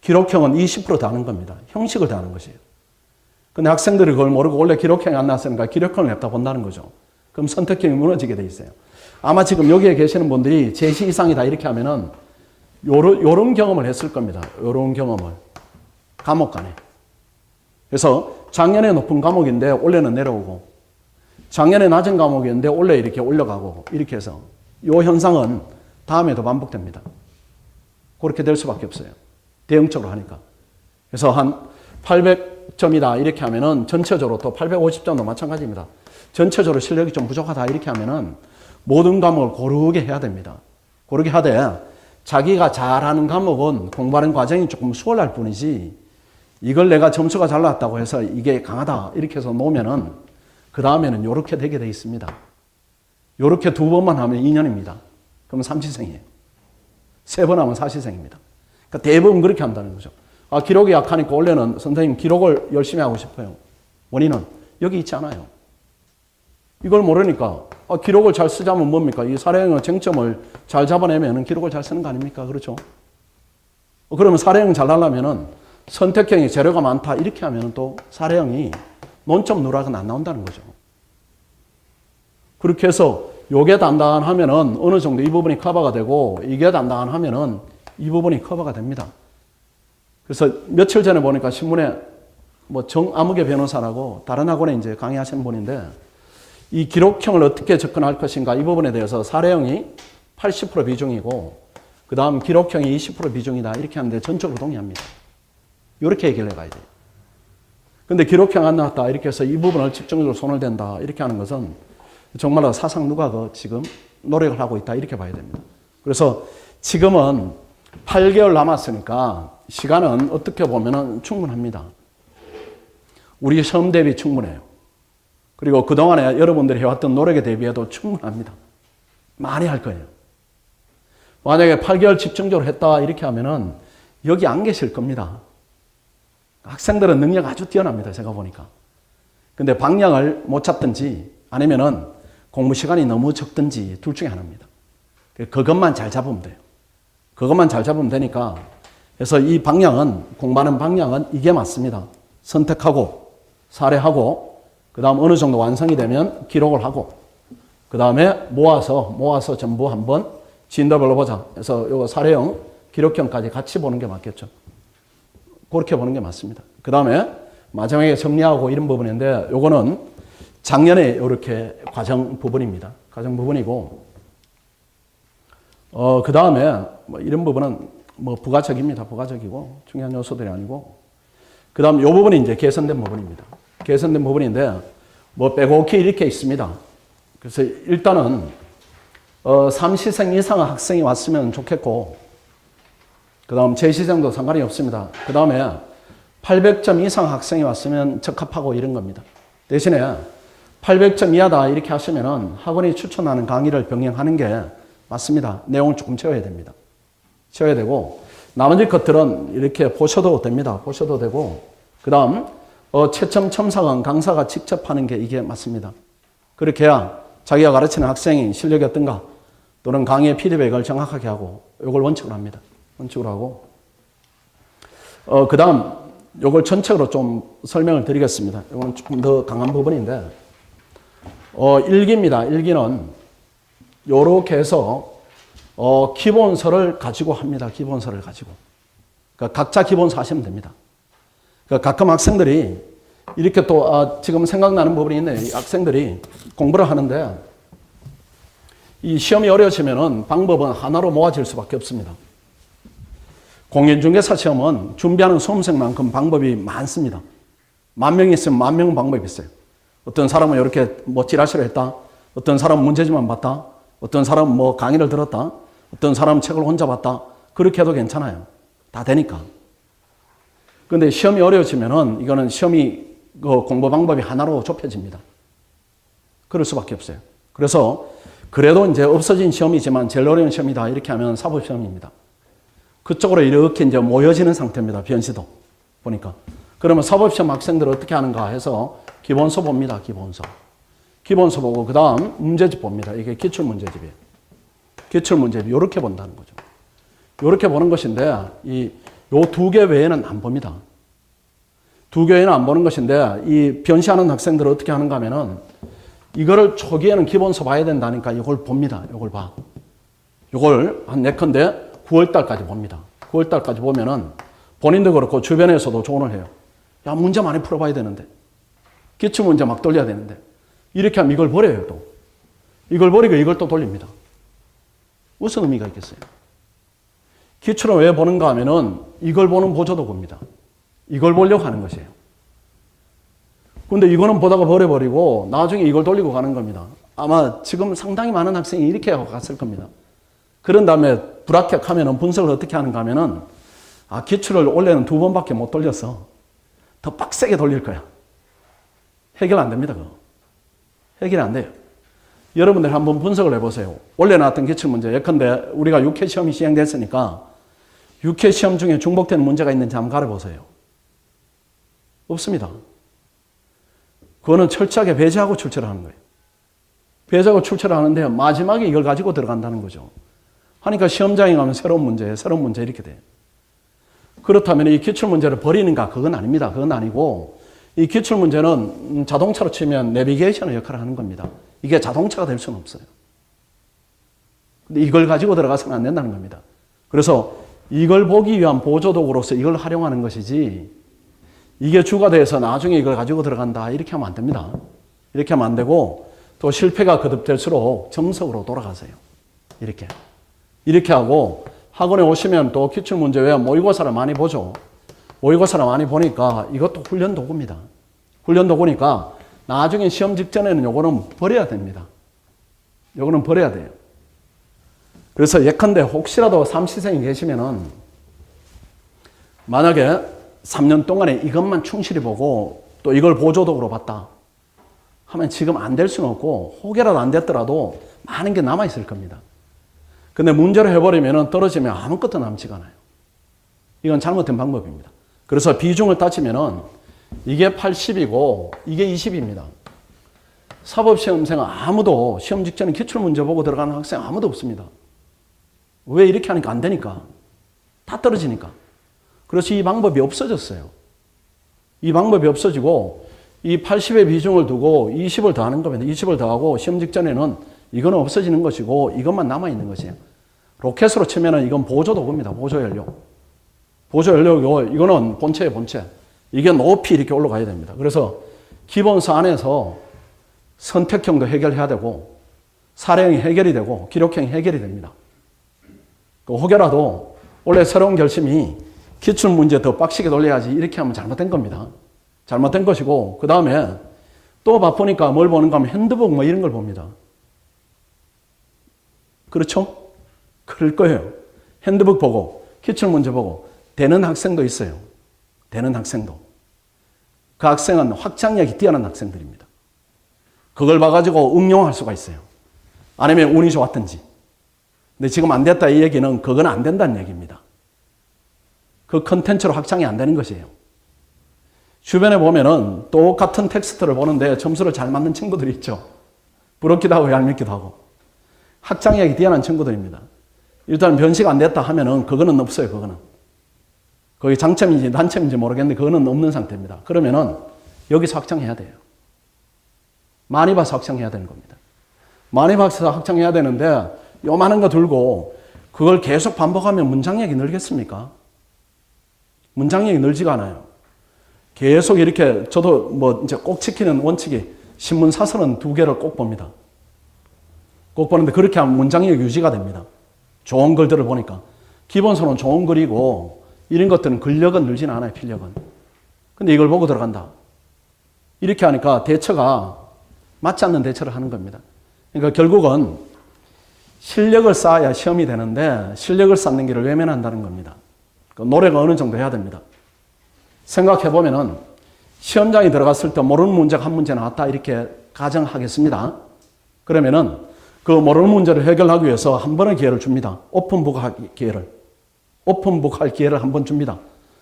기록형은 20% 다는 겁니다. 형식을 다는 것이에요. 근데 학생들이 그걸 모르고 원래 기록형이 안 나왔으니까 기록형을 냈다 본다는 거죠. 그럼 선택형이 무너지게 돼 있어요. 아마 지금 여기에 계시는 분들이 제시 이상이다 이렇게 하면은 요런 경험을 했을 겁니다. 요런 경험을. 과목 간에. 그래서 작년에 높은 과목인데 올해는 내려오고 작년에 낮은 과목이었는데 올해 이렇게 올라가고 이렇게 해서 요 현상은 다음에도 반복됩니다. 그렇게 될 수밖에 없어요. 대응적으로 하니까. 그래서 한 800점이다 이렇게 하면은 전체적으로 또 850점도 마찬가지입니다. 전체적으로 실력이 좀 부족하다 이렇게 하면은 모든 과목을 고르게 해야 됩니다. 고르게 하되 자기가 잘하는 과목은 공부하는 과정이 조금 수월할 뿐이지 이걸 내가 점수가 잘 나왔다고 해서 이게 강하다 이렇게 해서 놓으면은 그 다음에는 이렇게 되게 돼 있습니다. 이렇게 2번만 하면 2년입니다. 그러면 삼시생이에요. 3번 하면 사시생입니다. 그러니까 대부분 그렇게 한다는 거죠. 기록이 약하니까 원래는 선생님 기록을 열심히 하고 싶어요. 원인은 여기 있지 않아요. 이걸 모르니까 기록을 잘 쓰자면 뭡니까? 이 사례형의 쟁점을 잘 잡아내면 기록을 잘 쓰는 거 아닙니까? 그렇죠? 그러면 사례형 잘 나려면은 선택형이 재료가 많다 이렇게 하면 또 사례형이 논점 누락은 안 나온다는 거죠. 그렇게 해서 요게 단단하면은 어느 정도 이 부분이 커버가 되고 이게 단단하면은 이 부분이 커버가 됩니다. 그래서 며칠 전에 보니까 신문에 뭐 정아무개 변호사라고 다른 학원에 이제 강의하시는 분인데 이 기록형을 어떻게 접근할 것인가 이 부분에 대해서 사례형이 80% 비중이고 그 다음 기록형이 20% 비중이다 이렇게 하는데 전적으로 동의합니다. 이렇게 얘기를 해가야 돼요. 근데 기록형 안 나왔다 이렇게 해서 이 부분을 집중적으로 손을 댄다 이렇게 하는 것은 정말로 사상 누각을 지금 노력을 하고 있다 이렇게 봐야 됩니다. 그래서 지금은 8개월 남았으니까 시간은 어떻게 보면 충분합니다. 우리 시험 대비 충분해요. 그리고 그동안에 여러분들이 해왔던 노력에 대비해도 충분합니다. 많이 할 거예요. 만약에 8개월 집중적으로 했다 이렇게 하면은 여기 안 계실 겁니다. 학생들은 능력 아주 뛰어납니다. 제가 보니까. 근데 방향을 못 찾든지 아니면은 공부 시간이 너무 적든지 둘 중에 하나입니다. 그것만 잘 잡으면 돼요. 그것만 잘 잡으면 되니까 그래서 이 방향은 공부하는 방향은 이게 맞습니다. 선택하고 사례하고 그 다음 어느 정도 완성이 되면 기록을 하고 그 다음에 모아서 전부 한번 진도별로 보자. 그래서 요거 사례형, 기록형까지 같이 보는 게 맞겠죠. 그렇게 보는 게 맞습니다. 그 다음에 마지막에 정리하고 이런 부분인데 요거는 작년에 이렇게 과정 부분입니다. 과정 부분이고 그 다음에 뭐 이런 부분은 뭐 부가적입니다. 부가적이고 중요한 요소들이 아니고. 그 다음 요 부분이 이제 개선된 부분입니다. 개선된 부분인데 뭐 빼곡히 이렇게 있습니다. 그래서 일단은 3시생 이상 학생이 왔으면 좋겠고, 그 다음 재시생도 상관이 없습니다. 그 다음에 800점 이상 학생이 왔으면 적합하고 이런 겁니다. 대신에 800점 이하다 이렇게 하시면은 학원이 추천하는 강의를 병행하는 게 맞습니다. 내용을 조금 채워야 됩니다. 채워야 되고, 나머지 것들은 이렇게 보셔도 됩니다. 보셔도 되고, 그 다음 채점 첨삭은 강사가 직접 하는 게 이게 맞습니다. 그렇게 해야 자기가 가르치는 학생이 실력이 어떤가, 또는 강의의 피드백을 정확하게 하고, 이걸 원칙으로 합니다. 원칙으로 하고, 그 다음 이걸 전체로 좀 설명을 드리겠습니다. 이거는 조금 더 강한 부분인데, 일기입니다. 일기는 요렇게 해서 기본서를 가지고 합니다. 기본서를 가지고. 그러니까 각자 기본서 하시면 됩니다. 그러니까 가끔 학생들이 이렇게 또 지금 생각나는 부분이 있네요. 학생들이 공부를 하는데 이 시험이 어려워지면은 방법은 하나로 모아질 수밖에 없습니다. 공인중개사 시험은 준비하는 수험생만큼 방법이 많습니다. 10,000명 있으면 10,000 방법이 있어요. 어떤 사람은 이렇게 뭐 찌라시를 했다. 어떤 사람은 문제지만 봤다. 어떤 사람은 뭐 강의를 들었다. 어떤 사람은 책을 혼자 봤다. 그렇게 해도 괜찮아요. 다 되니까. 그런데 시험이 어려워지면은 이거는 시험이 그 공부 방법이 하나로 좁혀집니다. 그럴 수밖에 없어요. 그래서 그래도 이제 없어진 시험이지만 제일 어려운 시험이다 이렇게 하면 사법시험입니다. 그쪽으로 이렇게 이제 모여지는 상태입니다. 변시도 보니까. 그러면 사법시험 학생들 어떻게 하는가 해서 기본서 봅니다. 기본서. 기본서 보고 그 다음 문제집 봅니다. 이게 기출문제집이에요. 기출문제집 이렇게 본다는 거죠. 이렇게 보는 것인데 요 두 개 외에는 안 봅니다. 두 개 외에는 안 보는 것인데 이 변시하는 학생들은 어떻게 하는가 하면은 이거를 초기에는 기본서 봐야 된다니까 이걸 봅니다. 이걸 봐. 이걸 한 예컨대 9월달까지 봅니다. 9월달까지 보면은 본인도 그렇고 주변에서도 조언을 해요. 야, 문제 많이 풀어봐야 되는데. 기출문제 막 돌려야 되는데. 이렇게 하면 이걸 버려요, 또. 이걸 버리고 이걸 또 돌립니다. 무슨 의미가 있겠어요? 기출은 왜 보는가 하면은 이걸 보는 보조도 봅니다. 이걸 보려고 하는 것이에요. 근데 이거는 보다가 버려버리고 나중에 이걸 돌리고 가는 겁니다. 아마 지금 상당히 많은 학생이 이렇게 하고 갔을 겁니다. 그런 다음에 불합격하면은 분석을 어떻게 하는가 하면은 기출을 원래는 2번밖에 못 돌려서 더 빡세게 돌릴 거야. 해결 안 됩니다, 그거. 해결이 안 돼요. 여러분들 한번 분석을 해보세요. 원래 나왔던 기출문제, 예컨대 우리가 6회 시험이 시행됐으니까 6회 시험 중에 중복되는 문제가 있는지 한번 가려보세요. 없습니다. 그거는 철저하게 배제하고 출제를 하는 거예요. 배제하고 출제를 하는데 마지막에 이걸 가지고 들어간다는 거죠. 하니까 시험장에 가면 새로운 문제 이렇게 돼요. 그렇다면 이 기출문제를 버리는가? 그건 아닙니다. 그건 아니고 이 기출문제는 자동차로 치면 내비게이션의 역할을 하는 겁니다. 이게 자동차가 될 수는 없어요. 근데 이걸 가지고 들어가서는 안 된다는 겁니다. 그래서 이걸 보기 위한 보조도구로서 이걸 활용하는 것이지 이게 주가 돼서 나중에 이걸 가지고 들어간다 이렇게 하면 안 됩니다. 이렇게 하면 안 되고 또 실패가 거듭될수록 정석으로 돌아가세요. 이렇게 하고 학원에 오시면 또 기출문제 외에 모의고사를 많이 보죠. 모의고사를 많이 보니까 이것도 훈련 도구입니다. 훈련 도구니까 나중에 시험 직전에는 요거는 버려야 됩니다. 요거는 버려야 돼요. 그래서 예컨대 혹시라도 삼시생이 계시면은 만약에 3년 동안에 이것만 충실히 보고 또 이걸 보조도구로 봤다 하면 지금 안 될 수는 없고 혹여라도 안 됐더라도 많은 게 남아있을 겁니다. 근데 문제를 해버리면 떨어지면 아무것도 남지가 않아요. 이건 잘못된 방법입니다. 그래서 비중을 따지면은 이게 80이고 이게 20입니다. 사법시험생은 아무도 시험 직전에 기출문제 보고 들어가는 학생 아무도 없습니다. 왜 이렇게 하니까 안 되니까. 다 떨어지니까. 그래서 이 방법이 없어졌어요. 이 방법이 없어지고 이 80의 비중을 두고 20을 더하는 겁니다. 20을 더하고 시험 직전에는 이거는 없어지는 것이고 이것만 남아있는 것이에요. 로켓으로 치면은 이건 보조도구입니다. 보조연료. 보조연료고 이거는 본체예요, 본체. 이게 높이 이렇게 올라가야 됩니다. 그래서 기본서 안에서 선택형도 해결해야 되고 사례형이 해결이 되고 기록형이 해결이 됩니다. 혹여라도 원래 새로운 결심이 기출문제 더 빡시게 돌려야지 이렇게 하면 잘못된 겁니다. 잘못된 것이고, 그 다음에 또 바쁘니까 뭘 보는가 하면 핸드북 뭐 이런 걸 봅니다. 그렇죠? 그럴 거예요. 핸드북 보고 기출문제 보고 되는 학생도 있어요. 되는 학생도. 그 학생은 확장력이 뛰어난 학생들입니다. 그걸 봐가지고 응용할 수가 있어요. 아니면 운이 좋았든지. 근데 지금 안 됐다 이 얘기는 그건 안 된다는 얘기입니다. 그 컨텐츠로 확장이 안 되는 것이에요. 주변에 보면은 똑같은 텍스트를 보는데 점수를 잘 맞는 친구들이 있죠. 부럽기도 하고 얄밉기도 하고. 확장력이 뛰어난 친구들입니다. 일단 변시가 안 됐다 하면은 그거는 없어요. 그거는. 거기 장점인지 단점인지 모르겠는데 그거는 없는 상태입니다. 그러면은 여기서 확장해야 돼요. 많이 봐서 확장해야 되는 겁니다. 많이 봐서 확장해야 되는데 요만한 거 들고 그걸 계속 반복하면 문장력이 늘겠습니까? 문장력이 늘지가 않아요. 계속 이렇게 저도 뭐 이제 꼭 지키는 원칙이 신문 사설은 2개를 꼭 봅니다. 꼭 보는데 그렇게 하면 문장력이 유지가 됩니다. 좋은 글들을 보니까. 기본서는 좋은 글이고 이런 것들은 근력은 늘지는 않아요. 필력은. 근데 이걸 보고 들어간다. 이렇게 하니까 대처가 맞지 않는 대처를 하는 겁니다. 그러니까 결국은 실력을 쌓아야 시험이 되는데 실력을 쌓는 길을 외면한다는 겁니다. 노력을 어느 정도 해야 됩니다. 생각해보면은 시험장에 들어갔을 때 모르는 문제가 한 문제 나왔다 이렇게 가정하겠습니다. 그러면은 그 모르는 문제를 해결하기 위해서 한 번의 기회를 줍니다. 오픈북 할 기회를. 오픈북 할 기회를 한 번 줍니다.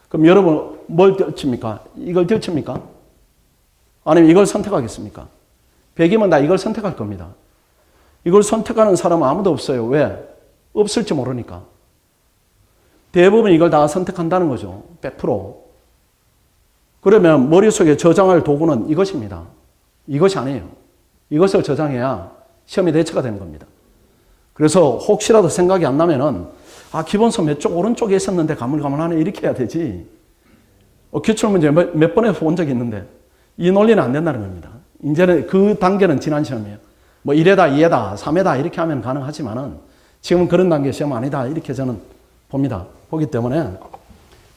그럼 여러분 뭘 들칩니까? 이걸 들칩니까? 아니면 이걸 선택하겠습니까? 100이면 다 이걸 선택할 겁니다. 이걸 선택하는 사람은 아무도 없어요. 왜? 없을지 모르니까. 대부분 이걸 다 선택한다는 거죠. 100%. 그러면 머릿속에 저장할 도구는 이것입니다. 이것이 아니에요. 이것을 저장해야 시험에 대처가 되는 겁니다. 그래서 혹시라도 생각이 안 나면은 기본서 몇 쪽 오른쪽에 있었는데 가물가물하네 이렇게 해야 되지. 기출문제 몇 번에 본 적이 있는데 이 논리는 안 된다는 겁니다. 이제는 그 단계는 지난 시험이에요. 뭐 1회다, 2회다, 3회다 이렇게 하면 가능하지만은 지금은 그런 단계 시험 아니다 이렇게 저는 봅니다. 보기 때문에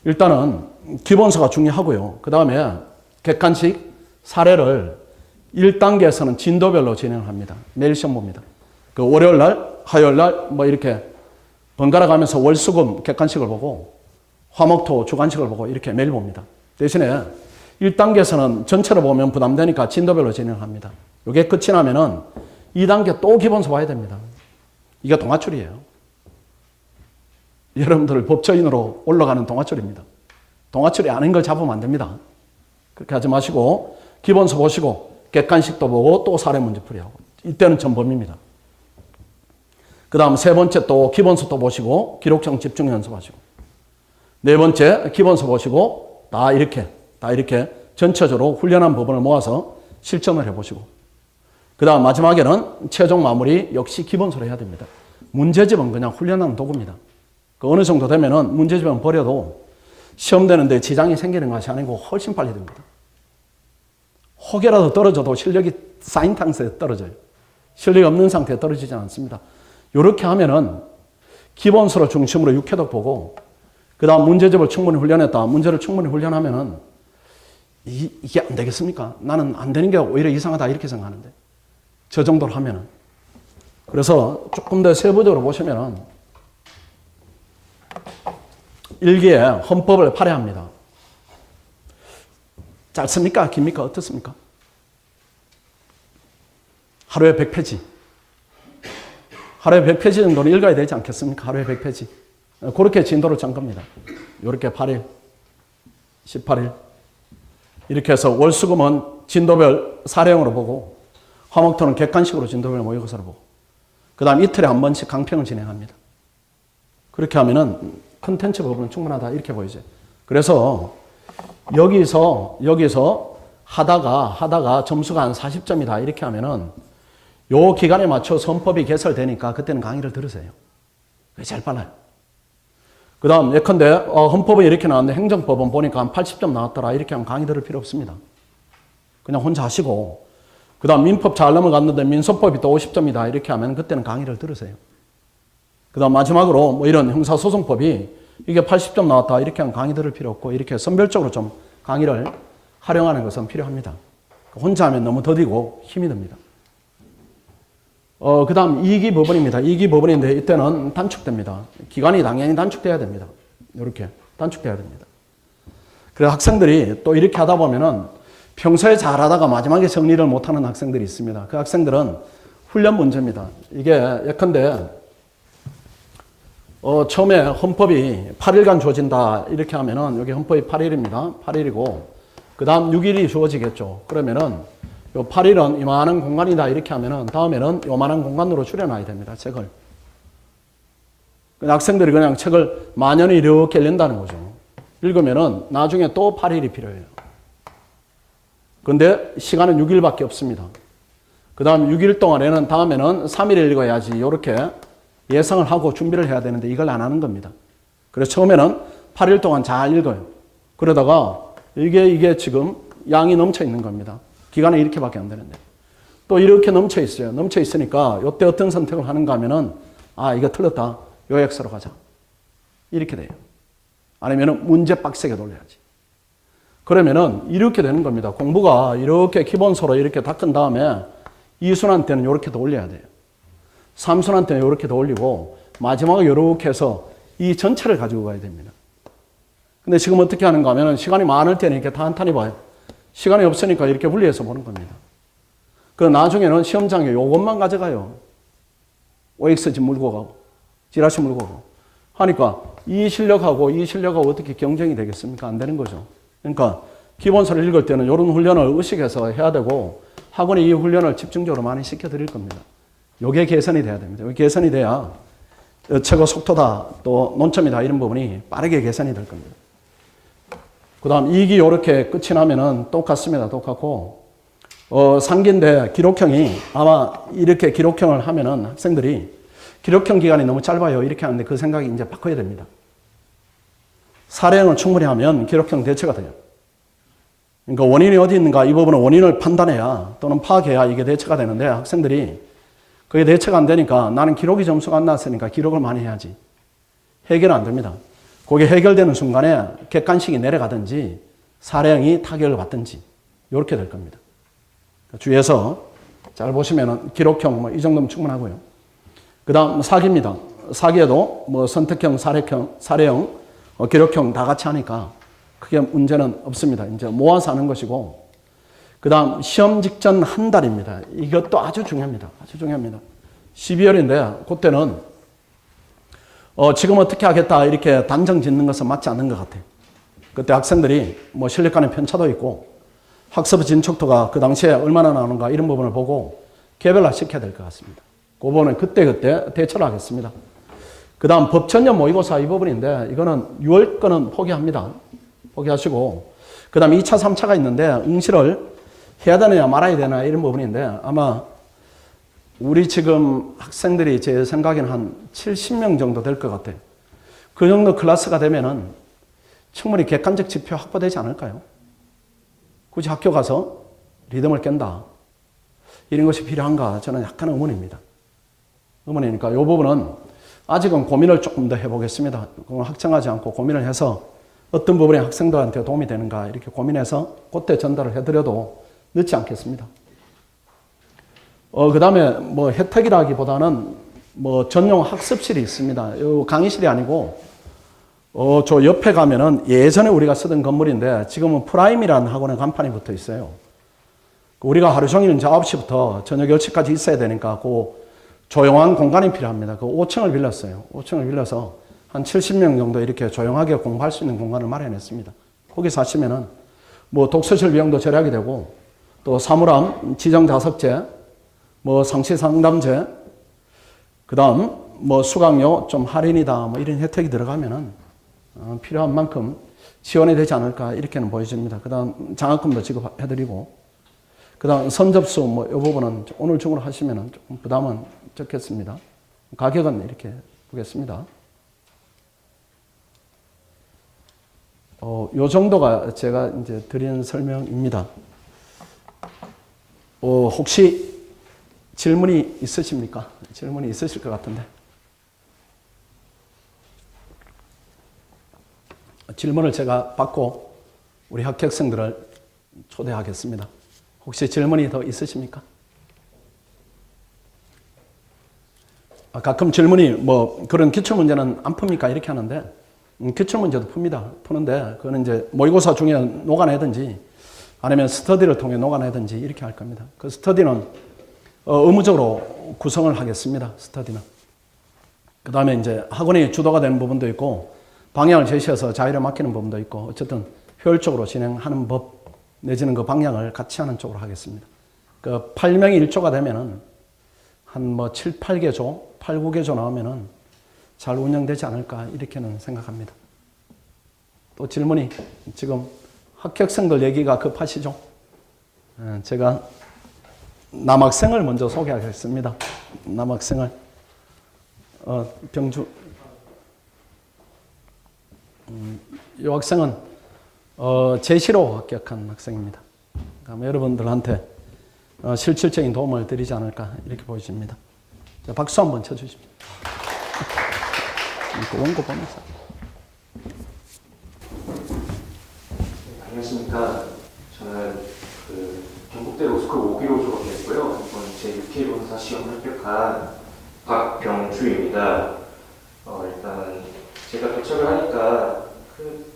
일단은 기본서가 중요하고요. 그 다음에 객관식 사례를 1단계에서는 진도별로 진행을 합니다. 매일 시험 봅니다. 그 월요일 날, 화요일 날 뭐 이렇게 번갈아 가면서 월수금 객관식을 보고 화목토 주관식을 보고 이렇게 매일 봅니다. 대신에 1단계에서는 전체를 보면 부담되니까 진도별로 진행을 합니다. 이게 끝이 나면은 2단계 또 기본서 봐야 됩니다. 이게 동아줄이에요. 여러분들 법조인으로 올라가는 동아줄입니다. 동아줄이 아닌 걸 잡으면 안 됩니다. 그렇게 하지 마시고 기본서 보시고 객관식도 보고 또 사례 문제 풀이하고 이때는 전범입니다. 그 다음 세 번째 또 기본서 또 보시고 기록형 집중 연습하시고 네 번째 기본서 보시고 다 이렇게 전체적으로 훈련한 부분을 모아서 실전을 해보시고 그 다음 마지막에는 최종 마무리 역시 기본서로 해야 됩니다. 문제집은 그냥 훈련하는 도구입니다. 그 어느 정도 되면은 문제집은 버려도 시험 되는데 지장이 생기는 것이 아니고 훨씬 빨리 됩니다. 혹여라도 떨어져도 실력이 쌓인 상태에 떨어져요. 실력이 없는 상태에 떨어지지 않습니다. 이렇게 하면은 기본서를 중심으로 6회독 보고 그 다음 문제집을 충분히 훈련했다. 문제를 충분히 훈련하면은 이게 안 되겠습니까? 나는 안 되는 게 오히려 이상하다 이렇게 생각하는데 저 정도로 하면은 그래서 조금 더 세부적으로 보시면은 일기에 헌법을 발의합니다. 짧습니까? 깁니까? 어떻습니까? 하루에 100페이지. 하루에 100페이지 정도는 읽어야 되지 않겠습니까? 하루에 100페이지. 그렇게 진도를 짠 겁니다. 이렇게 8일, 18일. 이렇게 해서 월수금은 진도별 사례형으로 보고 화목토는 객관식으로 진도별 모의고사를 보고 그 다음 이틀에 한 번씩 강평을 진행합니다. 그렇게 하면은 컨텐츠 부분은 충분하다 이렇게 보이죠. 그래서 여기서 하다가 점수가 한 40점이다 이렇게 하면은 요 기간에 맞춰 헌법이 개설되니까 그때는 강의를 들으세요. 그게 제일 빨라요. 그 다음 예컨대 헌법이 이렇게 나왔는데 행정법은 보니까 한 80점 나왔더라 이렇게 하면 강의 들을 필요 없습니다. 그냥 혼자 하시고 그 다음 민법 잘 넘어갔는데 민소법이 또 50점이다 이렇게 하면 그때는 강의를 들으세요. 그다음 마지막으로 뭐 이런 형사소송법이 이게 80점 나왔다 이렇게 한 강의 들을 필요 없고 이렇게 선별적으로 좀 강의를 활용하는 것은 필요합니다. 혼자 하면 너무 더디고 힘이 듭니다. 그다음 이기법원입니다. 이기법원인데 이때는 단축됩니다. 기간이 당연히 단축돼야 됩니다. 이렇게 단축돼야 됩니다. 그래서 학생들이 또 이렇게 하다 보면은 평소에 잘하다가 마지막에 정리를 못하는 학생들이 있습니다. 그 학생들은 훈련 문제입니다. 이게 예컨대 처음에 헌법이 8일간 주어진다 이렇게 하면은 여기 헌법이 8일입니다. 8일이고 그 다음 6일이 주어지겠죠. 그러면은 요 8일은 이만한 공간이다 이렇게 하면은 다음에는 요만한 공간으로 줄여놔야 됩니다. 책을. 학생들이 그냥 책을 만연히 이렇게 읽는다는 거죠. 읽으면은 나중에 또 8일이 필요해요. 근데 시간은 6일밖에 없습니다. 그 다음 6일 동안에는 다음에는 3일 읽어야지 이렇게 예상을 하고 준비를 해야 되는데 이걸 안 하는 겁니다. 그래서 처음에는 8일 동안 잘 읽어요. 그러다가 이게 지금 양이 넘쳐 있는 겁니다. 기간이 이렇게밖에 안 되는데. 또 이렇게 넘쳐 있어요. 넘쳐 있으니까 이때 어떤 선택을 하는가 하면은 이거 틀렸다. 요약서로 가자. 이렇게 돼요. 아니면은 문제 빡세게 돌려야지. 그러면은 이렇게 되는 겁니다. 공부가 이렇게 기본서로 이렇게 닦은 다음에 2순환 때는 이렇게 더 올려야 돼요. 3순환 때는 이렇게 더 올리고 마지막에 이렇게 해서 이 전체를 가지고 가야 됩니다. 근데 지금 어떻게 하는가 하면 시간이 많을 때는 이렇게 탄탄히 봐요. 시간이 없으니까 이렇게 분리해서 보는 겁니다. 그 나중에는 시험장에 요것만 가져가요. OX 물고 가고 지라시 물고 가고 하니까 이 실력하고 어떻게 경쟁이 되겠습니까? 안 되는 거죠. 그러니까 기본서를 읽을 때는 이런 훈련을 의식해서 해야 되고 학원에 이 훈련을 집중적으로 많이 시켜드릴 겁니다. 요게 개선이 돼야 됩니다. 요게 개선이 돼야 책의 속도다 또 논점이다 이런 부분이 빠르게 개선이 될 겁니다. 그 다음 2기 이렇게 끝이 나면은 똑같습니다. 똑같고 상기인데 기록형이 아마 이렇게 기록형을 하면은 학생들이 기록형 기간이 너무 짧아요. 이렇게 하는데 그 생각이 이제 바꿔야 됩니다. 사례형을 충분히 하면 기록형 대체가 돼요. 그러니까 원인이 어디 있는가 이 부분은 원인을 판단해야 또는 파악해야 이게 대체가 되는데 학생들이 그게 대체가 안 되니까 나는 기록이 점수가 안 나왔으니까 기록을 많이 해야지. 해결은 안 됩니다. 그게 해결되는 순간에 객관식이 내려가든지 사례형이 타격을 받든지 이렇게 될 겁니다. 주위에서 잘 보시면은 기록형 뭐 이 정도면 충분하고요. 그 다음 사기입니다. 사기에도 뭐 선택형, 사례형, 기록형 다 같이 하니까 크게 문제는 없습니다. 이제 모아서 하는 것이고 그 다음 시험 직전 한 달입니다. 이것도 아주 중요합니다. 아주 중요합니다. 12월인데 그때는 지금 어떻게 하겠다 이렇게 단정 짓는 것은 맞지 않는 것 같아요. 그때 학생들이 뭐 실력 간의 편차도 있고 학습 진척도가 그 당시에 얼마나 나오는가 이런 부분을 보고 개별화 시켜야 될 것 같습니다. 그 부분은 그때 대처를 하겠습니다. 그 다음 법천년 모의고사 이 부분인데 이거는 6월 거는 포기합니다. 포기하시고 그 다음 2차, 3차가 있는데 응시를 해야 되느냐 말아야 되나 이런 부분인데 아마 우리 지금 학생들이 제 생각에는 한 70명 정도 될 것 같아요. 그 정도 클래스가 되면은 충분히 객관적 지표 확보되지 않을까요? 굳이 학교 가서 리듬을 깬다. 이런 것이 필요한가? 저는 약간 의문입니다. 의문이니까 이 부분은 아직은 고민을 조금 더 해보겠습니다. 그걸 확정하지 않고 고민을 해서 어떤 부분이 학생들한테 도움이 되는가 이렇게 고민해서 그때 전달을 해드려도 늦지 않겠습니다. 그 다음에 뭐 혜택이라기보다는 뭐 전용 학습실이 있습니다. 이 강의실이 아니고, 저 옆에 가면은 예전에 우리가 쓰던 건물인데 지금은 프라임이라는 학원에 간판이 붙어 있어요. 우리가 하루 종일 이제 9시부터 저녁 10시까지 있어야 되니까 그 조용한 공간이 필요합니다. 그 5층을 빌렸어요. 5층을 빌려서 한 70명 정도 이렇게 조용하게 공부할 수 있는 공간을 마련했습니다. 거기서 하시면은 뭐 독서실 비용도 절약이 되고 또 사물함, 지정자석제, 뭐 상시상담제, 그 다음 뭐 수강료 좀 할인이다 뭐 이런 혜택이 들어가면은 필요한 만큼 지원이 되지 않을까 이렇게는 보여집니다. 그 다음 장학금도 지급해드리고 그 다음 선접수 뭐 이 부분은 오늘 중으로 하시면은 조금 부담은 적겠습니다. 가격은 이렇게 보겠습니다. 요 정도가 제가 이제 드리는 설명입니다. 혹시 질문이 있으십니까? 질문이 있으실 것 같은데. 질문을 제가 받고 우리 합격생들을 초대하겠습니다. 혹시 질문이 더 있으십니까? 가끔 질문이 뭐 그런 기출문제는 안 풉니까? 이렇게 하는데 기출문제도 풉니다. 푸는데 그거는 이제 모의고사 중에 녹아내든지 아니면 스터디를 통해 녹아내든지 이렇게 할 겁니다. 그 스터디는 의무적으로 구성을 하겠습니다. 스터디는. 그 다음에 이제 학원이 주도가 되는 부분도 있고 방향을 제시해서 자유를 맡기는 부분도 있고 어쨌든 효율적으로 진행하는 법 내지는 그 방향을 같이 하는 쪽으로 하겠습니다. 그 8명이 1조가 되면은 한 뭐 7, 8개 조, 8, 9개 조 나오면은 잘 운영되지 않을까 이렇게는 생각합니다. 또 질문이 지금 합격생들 얘기가 급하시죠? 제가 남학생을 먼저 소개하겠습니다. 남학생을 병주 이 학생은 제시로 합격한 학생입니다. 그러면 여러분들한테 실질적인 도움을 드리지 않을까 이렇게 보여집니다. 자, 박수 한번 쳐주십시오. 원고 보면서. 안녕하십니까. 저는 경북대 로스쿨 5기로 졸업했고요. 이번 제6회 본사 시험 합격한 박병주입니다. 일단 제가 도착을 하니까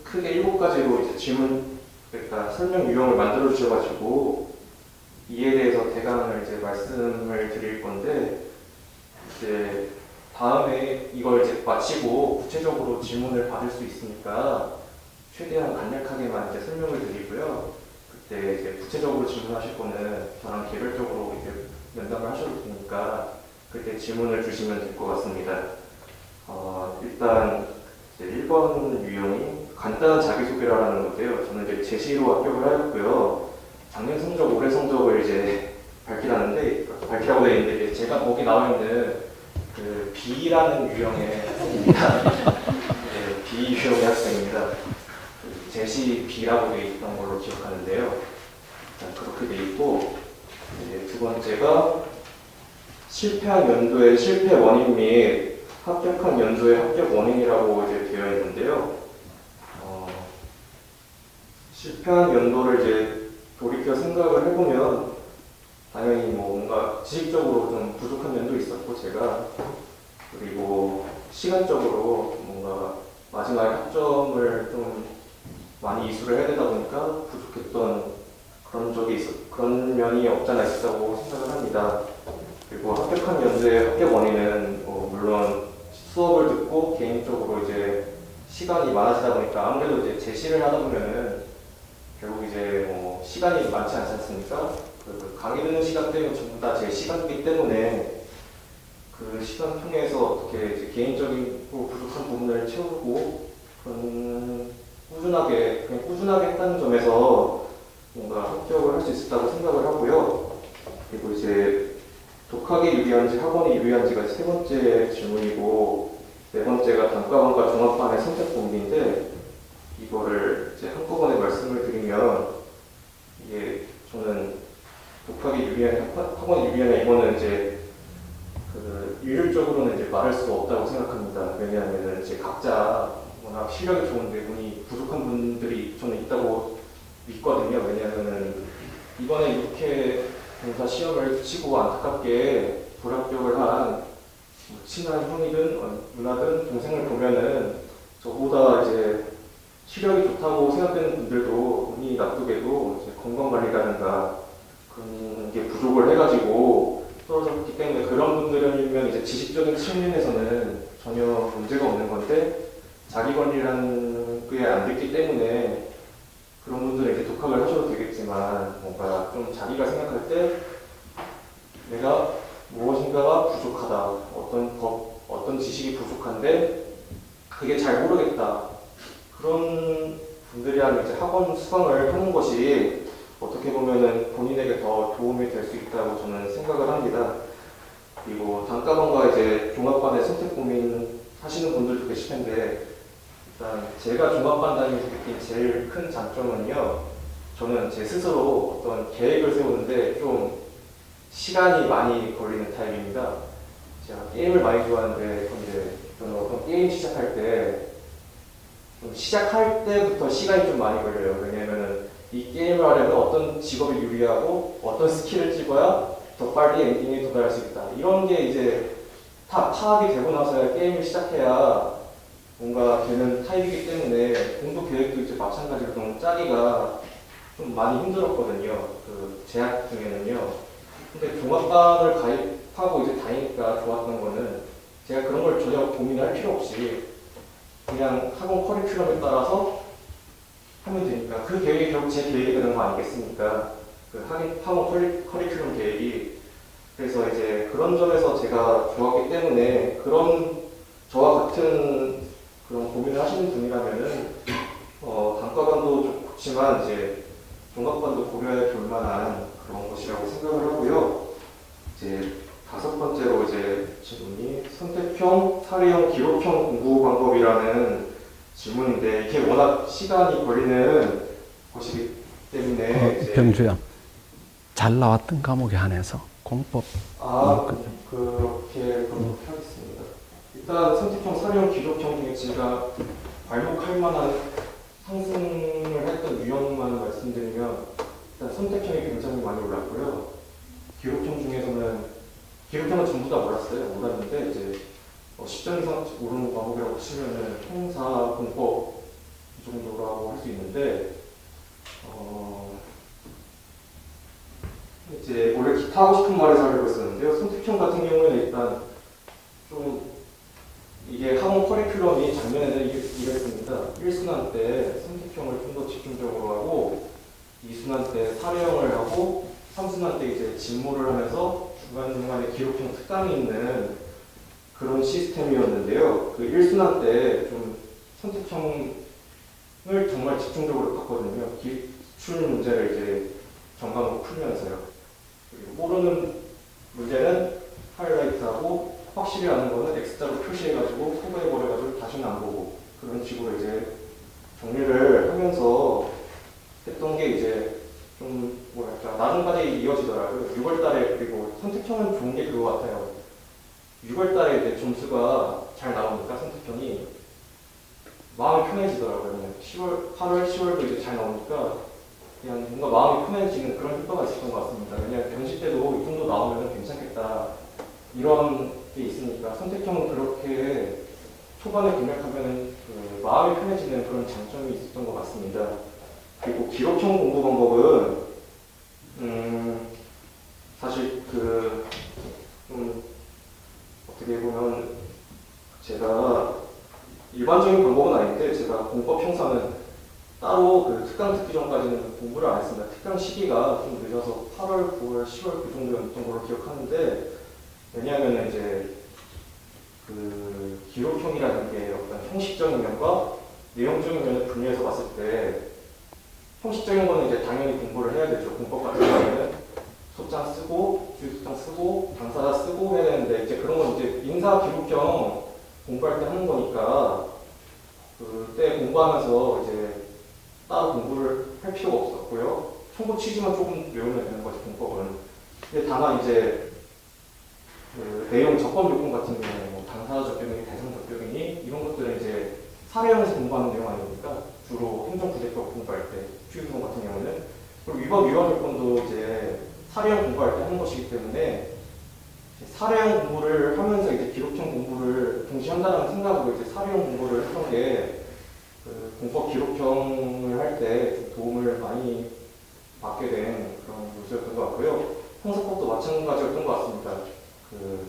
크게 7가지로 이제 질문, 그러니까 설명 유형을 만들어 주셔가지고 이에 대해서 대강을 이제 말씀을 드릴 건데 이제 다음에 이걸 이제 마치고 구체적으로 질문을 받을 수 있으니까 최대한 간략하게만 이제 설명을 드리고요. 그때 이제 구체적으로 질문하실 거는 저랑 개별적으로 이렇게 면담을 하셔도 되니까 그때 질문을 주시면 될 것 같습니다. 일단 이제 1번 유형이 간단한 자기소개라는 건데요. 저는 이제 제시로 합격을 하였고요. 작년 성적, 올해 성적을 이제 밝히라고 되어 있는데 제가 거기 나와 있는 그 B라는 유형의 학생입니다. 네, B 유형의 학생입니다. 제시 B라고 되어 있던 걸로 기억하는데요. 그렇게 되어 있고 이제 두 번째가 실패한 연도의 실패 원인 및 합격한 연도의 합격 원인이라고 이제 되어 있는데요. 실패한 연도를 이제 돌이켜 생각을 해보면 당연히 뭐 뭔가 지식적으로 좀 부족한 면도 있었고 제가 그리고 시간적으로 뭔가 마지막에 학점을 좀 많이 이수를 해야 되다 보니까 부족했던 그런 면이 없잖아 있었다고 생각을 합니다. 그리고 합격한 연도의 합격 원인은 물론 수업을 듣고 개인적으로 이제 시간이 많아지다 보니까 아무래도 이제 제시를 하다 보면은 결국 이제 시간이 많지 않지 않습니까? 그 강의 듣는 시간 때문에 전부 다 제 시간이기 때문에 그 시간 통해서 어떻게 이제 개인적인 부족한 부분을 채우고 꾸준하게 했다는 점에서 뭔가 합격을 할 수 있었다고 생각을 하고요. 그리고 이제 독학이 유리한지 학원이 유리한지가 세 번째 질문이고 네 번째가 단과반과 종합반의 선택 고민인데 이거를 이제 한꺼번에 말씀을 드리면 이게 저는 독학이 유리하냐 학원이 유리하냐 이거는 이제 일률적으로는 이제 말할 수가 없다고 생각합니다. 왜냐하면 이제 각자 워낙 실력이 좋은데 운이 부족한 분들이 저는 있다고 믿거든요. 왜냐하면 이번에 이렇게 본사 시험을 치고 안타깝게 불합격을 한 친한 형이든 누나든 동생을 보면은 저보다 이제 시력이 좋다고 생각되는 분들도 운이 나쁘게도 이제 건강관리라든가 그런 게 부족을 해가지고 떨어졌기 때문에 그런 분들이면 이제 지식적인 측면에서는 전혀 문제가 없는 건데 자기관리라는 게 안 됐기 때문에 그런 분들은 이제 독학을 하셔도 되겠지만 뭔가 좀 자기가 생각할 때 내가 무엇인가가 부족하다, 어떤 지식이 부족한데 그게 잘 모르겠다. 그런 분들이랑 이제 학원 수강을 하는 것이 어떻게 보면은 본인에게 더 도움이 될 수 있다고 저는 생각을 합니다. 그리고 단과반과 이제 종합반의 선택 고민 하시는 분들도 계실 텐데 일단 제가 종합반 다니면서 느낀 제일 큰 장점은요. 저는 제 스스로 어떤 계획을 세우는데 좀 시간이 많이 걸리는 타입입니다. 제가 게임을 많이 좋아하는데 근데 저는 어떤 게임 시작할 때 좀 시작할 때부터 시간이 좀 많이 걸려요. 왜냐면은 이 게임을 하려면 어떤 직업이 유리하고 어떤 스킬을 찍어야 더 빨리 엔딩에 도달할 수 있다. 이런 게 이제 다 파악이 되고 나서야 게임을 시작해야 뭔가 되는 타입이기 때문에 공부 계획도 이제 마찬가지로 좀 짜기가 좀 많이 힘들었거든요. 그 재학 중에는요. 근데 종합반을 가입하고 이제 다니니까 좋았던 거는 제가 그런 걸 전혀 고민할 필요 없이 그냥 학원 커리큘럼에 따라서 하면 되니까 그 계획이 결국 제 계획이 되는 거 아니겠습니까? 그 학원 커리큘럼 계획이. 그래서 이제 그런 점에서 제가 좋았기 때문에 그런 저와 같은 그런 고민을 하시는 분이라면은 단과반도 좋지만 이제 종합반도 고려해 볼 만한 그런 것이라고 생각을 하고요. 이제 다섯 번째로 이제 질문이 선택형, 사례형, 기록형 공부 방법이라는 질문인데 이게 워낙 시간이 걸리는 것이기 때문에 이제 병주야, 잘 나왔던 과목에 한해서 공법. 그렇게 하겠습니다. 일단 선택형, 사례형, 기록형 중에 제가 괄목할 만한 상승을 했던 유형만 말씀드리면 일단 선택형이 굉장히 많이 올랐고요. 기록형 중에서는 기록형은 전부 다 몰랐는데 이제 10점 이상 오르는 과목이라고 치면은 형사, 공법 이 정도라고 할 수 있는데 이제 원래 기타 하고 싶은 말에서 하려고 했었는데요. 선택형 같은 경우에는 일단 좀 이게 학원 커리큘럼이 작년에는 이랬습니다. 1순환 때 선택형을 좀 더 집중적으로 하고 2순환 때 사례형을 하고 3순환 때 이제 진모를 하면서 중간중간에 기록형 특강이 있는 그런 시스템이었는데요. 그 1순환 때 좀 선택형을 정말 집중적으로 봤거든요. 기출 문제를 이제 전반으로 풀면서요. 그리고 모르는 문제는 하이라이트하고 확실히 아는 거는 X자로 표시해가지고 소거해버려가지고 다시는 안 보고 그런 식으로 이제 정리를 하면서 했던 게 이제 좀 뭐랄까 나중까지 이어지더라고요. 6월달에 그리고 선택형은 좋은 게 그거 같아요. 6월달에 이제 점수가 잘 나오니까 선택형이 마음이 편해지더라고요. 그냥 10월, 8월, 10월도 이제 잘 나오니까 그냥 뭔가 마음이 편해지는 그런 효과가 있었던 것 같습니다. 왜냐하면 변시 때도 이 정도 나오면 괜찮겠다 이런 게 있으니까 선택형은 그렇게 초반에 공략하면 그 마음이 편해지는 그런 장점이 있었던 것 같습니다. 그리고 기록형 공부 방법은 사실 그 좀 어떻게 보면 제가 일반적인 방법은 아닌데 제가 공법 형사는 따로 그 특강 듣기 전까지는 공부를 안 했습니다. 특강 시기가 좀 늦어서 8월, 9월, 10월 그 정도였던 걸로 기억하는데 왜냐하면 이제 그 기록형이라는 게 어떤 형식적인 면과 내용적인 면을 분리해서 봤을 때 형식적인 거는 이제 당연히 공부를 해야 되죠. 공법 같은 경우에는 소장 쓰고 주소장 쓰고 당사자 쓰고 해야 되는데 이제 그런 건 이제 인사 기록형 공부할 때 하는 거니까 그때 공부하면서 이제 따로 공부를 할 필요가 없었고요. 총구 취지만 조금 외우면 되는 거지 공법은. 근데 다만 이제 그 내용 조건 요건 같은 경우에 뭐 당사자 적격이니 대상 적격이니 이런 것들은 이제 사례형에서 공부하는 내용 아닙니까? 주로 행정부대법 공부할 때 휴유공 같은 경우는 그리고 위반 요건도 이제 사례형 공부할 때 하는 것이기 때문에 사례형 공부를 하면서 이제 기록형 공부를 동시에 한다는 생각으로 이제 사례형 공부를 했던 게 그 공법 기록형을 할 때 도움을 많이 받게 된 그런 요소였던 것 같고요. 형사법도 마찬가지였던 것 같습니다. 그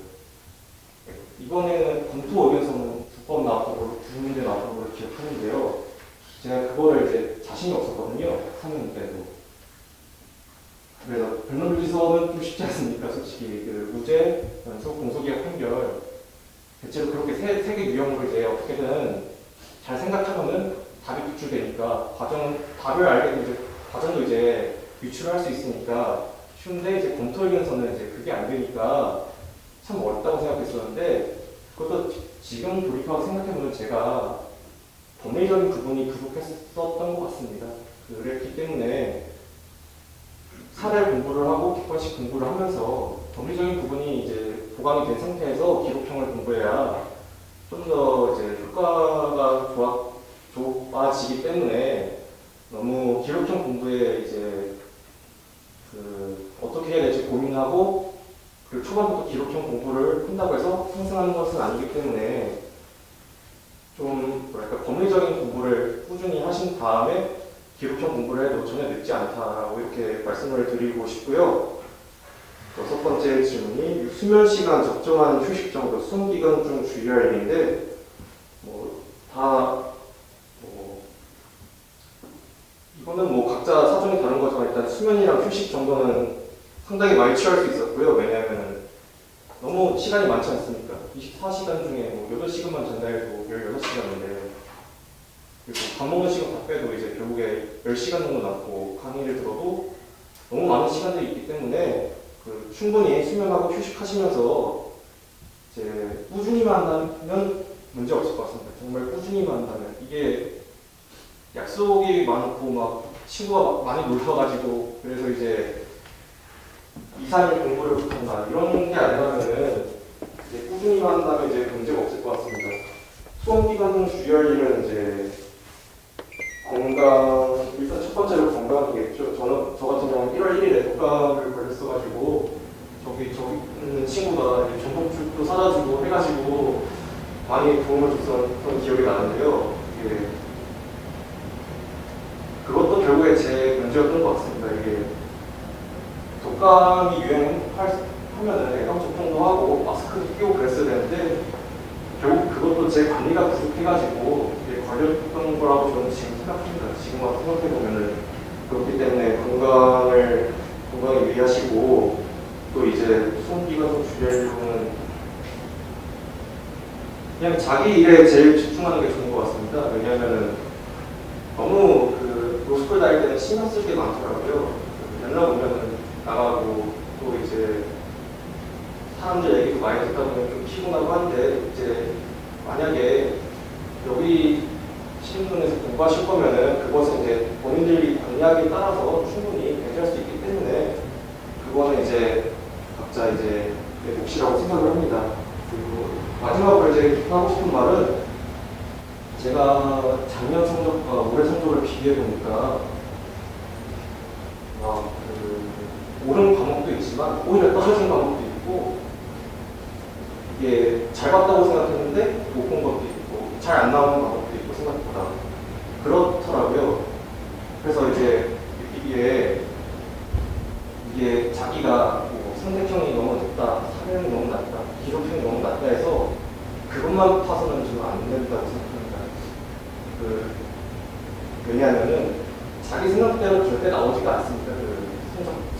이번에는 검토 의견서는 2번 나왔던 걸로 2문제 나왔던 걸로 기억하는데요. 제가 그거를 이제 자신이 없었거든요. 3년 때도. 그래서 변론유지서는 좀 쉽지 않습니까? 솔직히 그 무죄, 연속, 공소기각 판결 대체로 그렇게 세 개 유형으로 이제 어떻게든 잘 생각하면은 답이 도출되니까 답을 알게 되면 이제 과정도 이제 유출을 할 수 있으니까 쉬운데 이제 검토 의견서는 이제 그게 안 되니까 참 어렵다고 생각했었는데 그것도 지금 돌이켜서 생각해보면 제가 법리적인 부분이 부족했었던 것 같습니다. 그랬기 때문에 사례 공부를 하고 객관식 공부를 하면서 법리적인 부분이 이제 보강이 된 상태에서 기록형을 공부해야 좀 더 이제 효과가 좁아지기 때문에 너무 기록형 공부에 이제 어떻게 해야 될지 고민하고 그리고 초반부터 기록형 공부를 한다고 해서 상승하는 것은 아니기 때문에 좀 뭐랄까 범위적인 공부를 꾸준히 하신 다음에 기록형 공부를 해도 전혀 늦지 않다라고 이렇게 말씀을 드리고 싶고요. 여섯 번째 질문이 수면 시간 적정한 휴식 정도, 수면 기간 중 주의할 일인데 이거는 각자 사정이 다른 거지만 일단 수면이랑 휴식 정도는 상당히 많이 취할 수 있었고요. 왜냐하면 너무 시간이 많지 않습니까? 24시간 중에 8시간만 잔다 해도 16시간인데 그리고 밥 먹는 시간 다 빼도 이제 결국에 10시간 정도 남고 강의를 들어도 너무 많은 시간들이 있기 때문에 충분히 수면하고 휴식하시면서 이제 꾸준히만 한다면 문제 없을 것 같습니다. 정말 꾸준히만 한다면 이게 약속이 많고 친구가 많이 놀러가지고 그래서 이제 2, 3일 공부를 못한다 이런 게 아니라면은 이제 꾸준히만 한다면 이제 문제가 없을 것 같습니다. 수험 기간 중 주의할 일은 이제 건강, 일단 첫 번째로 건강이겠죠. 저 같은 경우는 1월 1일에 독감을 걸렸어가지고 저기 있는 친구가 전복죽도 사다 주고 해가지고 많이 도움을 줬던 기억이 나는데요. 그것도 결국에 제 문제였던 것 같습니다. 이게 독감이 유행하면은 예방 접종도 하고 마스크도 끼고 그랬어야 되는데 결국 그것도 제 관리가 부족해가지고 걸렸던 거라고 저는 지금 생각합니다. 지금 와서 생각해보면은 그렇기 때문에 건강에 유의하시고 또 이제 수험기간 좀 주의하려면 그냥 자기 일에 제일 집중하는 게 좋은 것 같습니다. 왜냐하면은 너무 로스쿨 다닐 때는 신경 쓸 게 많더라고요. 맨날 보면은 나가고 또 이제 사람들 얘기도 많이 듣다 보면 좀 피곤하고 한데 이제 만약에 여기 신분에서 공부하실 거면은 그것은 이제 본인들이 관리하기에 따라서 충분히 배제할 수 있기 때문에 그거는 이제 각자 이제 내 몫이라고 생각을 합니다. 그리고 마지막으로 이제 하고 싶은 말은 제가 작년 성적과 올해 성적을 비교해 보니까 오른 과목도 있지만 오히려 떨어진 과목도 있고 이게 잘 봤다고 생각했는데 못 본 것도 있고 잘 안 나오는 과목도 있고 생각보다 그렇더라고요. 그래서 이제 이게 자기가 선택형이 너무 높다, 사명이 너무 낮다, 기록형이 너무 낮다 해서 그것만 파서는 좀 안 된다고 생각합니다. 왜냐하면은 자기 생각대로 절대 나오지가 않습니다.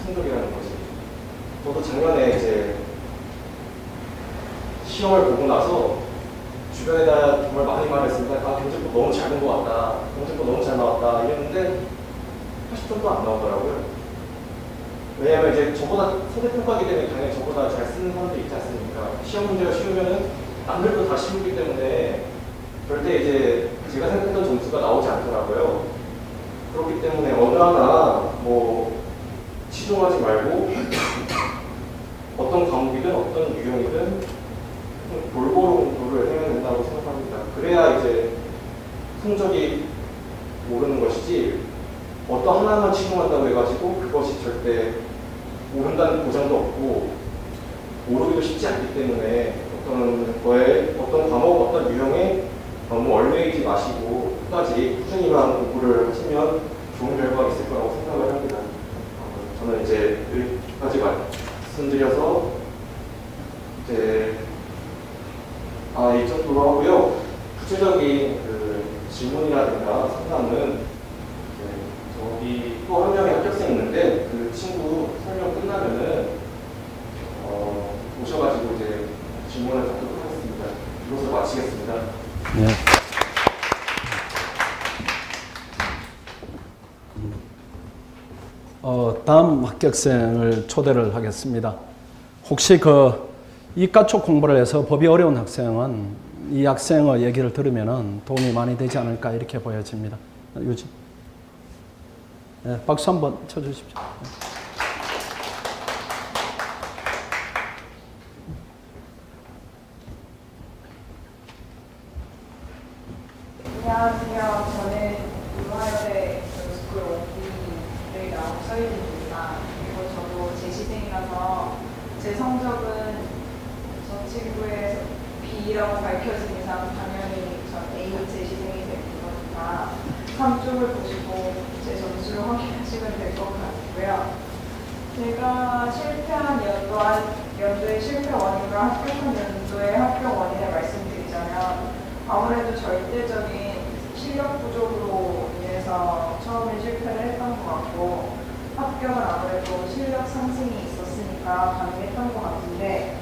성적이라는 것이. 저도 작년에 이제 시험을 보고 나서 주변에다 정말 많이 말했습니다. 경제법 너무 잘 본 것 같다. 경제법 너무 잘 나왔다. 이랬는데 80점도 안 나오더라고요. 왜냐하면 이제 저보다 선택평가기 때문에 당연히 저보다 잘 쓰는 사람들이 있지 않습니까? 시험 문제가 쉬우면은 남들도 다 쉬우기 때문에 절대 이제 제가 생각했던 점수가 나오지 않더라고요. 그렇기 때문에 어느 하나 치중하지 말고 어떤 과목이든 어떤 유형이든 골고루 공부를 해야 된다고 생각합니다. 그래야 이제 성적이 오르는 것이지 어떤 하나만 치중한다고 해가지고 그것이 절대 오른다는 보장도 없고 오르기도 쉽지 않기 때문에 어떤 과목, 어떤 유형에 너무 얽매이지 마시고 끝까지 꾸준히만 공부를 하시면 좋은 결과가 있을 거라고 생각을 합니다. 저는 이제 여기까지 말씀드려서 이제 이 정도로 하고요. 구체적인 질문이라든가 상담은 저기 또 한 명의 합격생이 있는데 그 친구 설명 끝나면은 오셔가지고 이제 질문을 받도록 하겠습니다. 이것으로 마치겠습니다. 네. 다음 합격생을 초대를 하겠습니다. 혹시 이과 쪽 공부를 해서 법이 어려운 학생은 이 학생의 얘기를 들으면 도움이 많이 되지 않을까 이렇게 보여집니다. 유진. 네, 박수 한번 쳐주십시오. 안녕하세요. 저는 유화여대 연수쿨 원기를 나온 서유진입니다. 그리고 저도 재시생이라서 제 성적은 저 친구의 B라고 밝혀진 이상 당연히 전 A 재시생이 될 거니까 3쪽을 보시고 제 점수를 확인하시면 될 것 같고요. 제가 실패한 연도의 실패 원인과 합격한 연도의 합격 원인을 말씀드리자면 아무래도 절대적인 실력 부족으로 인해서 처음에 실패를 했던 것 같고 합격은 아무래도 실력 상승이 있었으니까 가능했던 것 같은데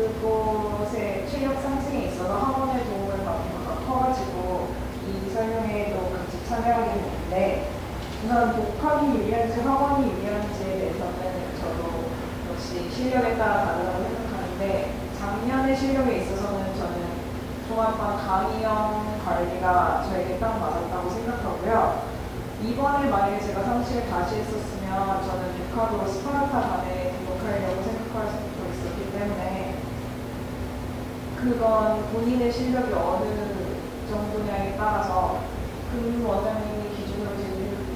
그곳에 실력 상승에 있어서 학원의 도움을 받는 것가 커가지고 이 설명회에도 같이 참여하게 됐는데 우선 독학이 유리한지 학원이 유리한지에 대해서는 저도 역시 실력에 따라 다르다고 생각하는데 작년의 실력에 있어서는 저는 종합반 강의형 관리가 저에게 딱 맞았다고 생각하고요. 이번에 만약에 제가 상시를 다시 했었으면 저는 독학으로 스파르타반에 등록하려고 생각할 수도 있었기 때문에 그건 본인의 실력이 어느 정도냐에 따라서 금 원장님이 기준으로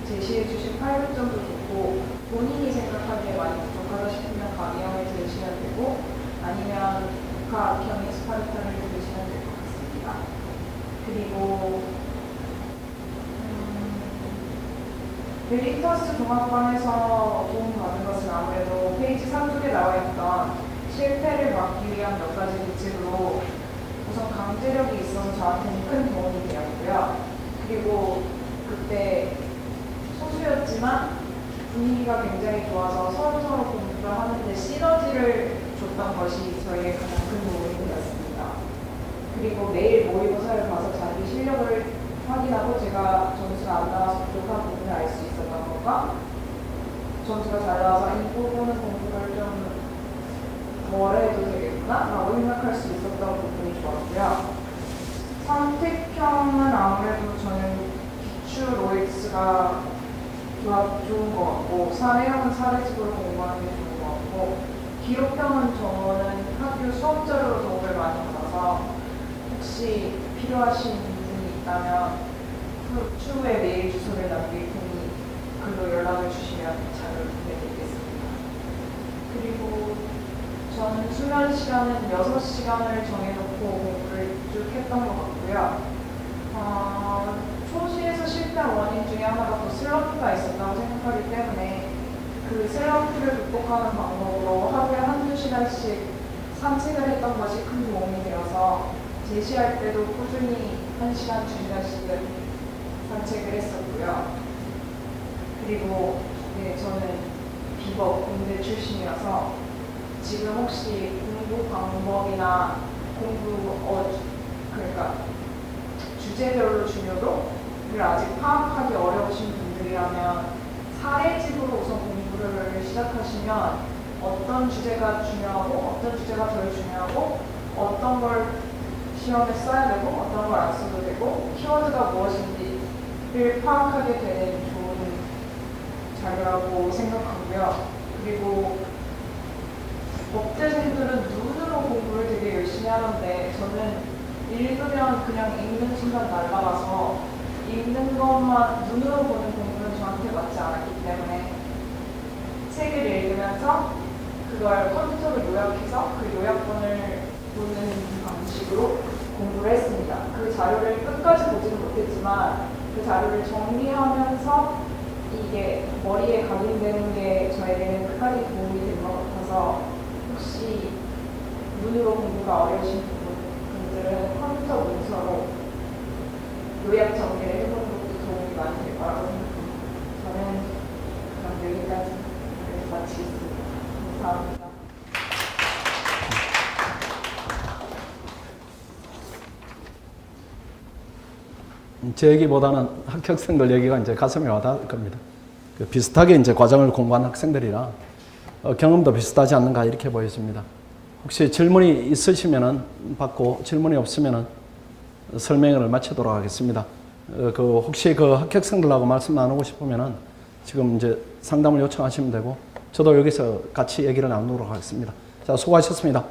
제시해 주신 800점도 좋고 본인이 생각하기에 많이 부족하다 싶으면 강의형을 들으시면 되고 아니면 독학형의 스파르타를 들으시면 될 것 같습니다. 그리고 메리터스 종합반에서 도움받은 것은 아무래도 페이지 3쪽에 나와 있던 실패를 막기 위한 몇 가지 대책으로 우선 강제력이 있어서 저한테는 큰 도움이 되었고요. 그리고 그때 소수였지만 분위기가 굉장히 좋아서 서로 공부를 하는데 시너지를 줬던 것이 저에게 가장 큰 도움이 되었습니다. 그리고 매일 모의고사를 봐서 자기 실력을 확인하고 제가 점수가 안 나와서 부족한 부분을 알 수 있었던 것과 점수가 잘 나와서 이 부분은 공부를 좀 덜 해도 되겠구나 라고 생각할 수 있었던 부분이 좋았고요. 선택형은 아무래도 저는 기출 OX가 좋은 것 같고 사례형은 사례집으로 공부하는 게 좋은 것 같고 기록형은 저는 학교 수업 자료로 도움을 많이 받아서 혹시 필요하신 분이 있다면 추후에 메일 주소를 남길 테니 글로 연락을 주시면 자료를 보내드리겠습니다. 그리고 저는 수면 시간은 6시간을 정해놓고 공부를 쭉 했던 것 같고요. 초시에서 실패한 원인 중에 하나가 또 슬럼프가 있었다고 생각하기 때문에 그 슬럼프를 극복하는 방법으로 하루에 한두 시간씩 산책을 했던 것이 큰 도움이 되어서 제시할 때도 꾸준히 1시간, 2시간씩은 산책을 했었고요. 그리고 저는 비법 공대 출신이라서 지금 혹시 공부 방법이나 그러니까 주제별로 중요도를 아직 파악하기 어려우신 분들이라면 사례집으로 우선 공부를 시작하시면 어떤 주제가 중요하고 어떤 주제가 덜 중요하고 어떤 걸 시험에 써야 되고 어떤 걸 안 써도 되고 키워드가 무엇인지를 파악하게 되는 좋은 자료라고 생각하고요. 그리고 법대생들은 눈으로 공부를 되게 열심히 하는데 저는 읽으면 그냥 읽는 순간 날아가서 읽는 것만 눈으로 보는 공부는 저한테 맞지 않았기 때문에 책을 읽으면서 그걸 컴퓨터로 요약해서 그 요약본을 보는 방식으로 공부를 했습니다. 그 자료를 끝까지 보지는 못했지만 그 자료를 정리하면서 이게 머리에 각인되는 게 저에게는 끝까지 도움이 된 것 같아서 혹시 눈으로 공부가 어려우신 분들은 컴퓨터 문서로 요약 정리를 해보는 것도 도움이 많이 될 거라고 생각합니다. 저는 그럼 여기까지 마치겠습니다. 감사합니다. 제 얘기보다는 학생들 얘기가 이제 가슴에 와닿을 겁니다. 비슷하게 이제 과정을 공부한 학생들이라 경험도 비슷하지 않는가 이렇게 보여집니다. 혹시 질문이 있으시면은 받고 질문이 없으면은 설명을 마치도록 하겠습니다. 혹시 그 합격생들하고 말씀 나누고 싶으면은 지금 이제 상담을 요청하시면 되고 저도 여기서 같이 얘기를 나누도록 하겠습니다. 자, 수고하셨습니다.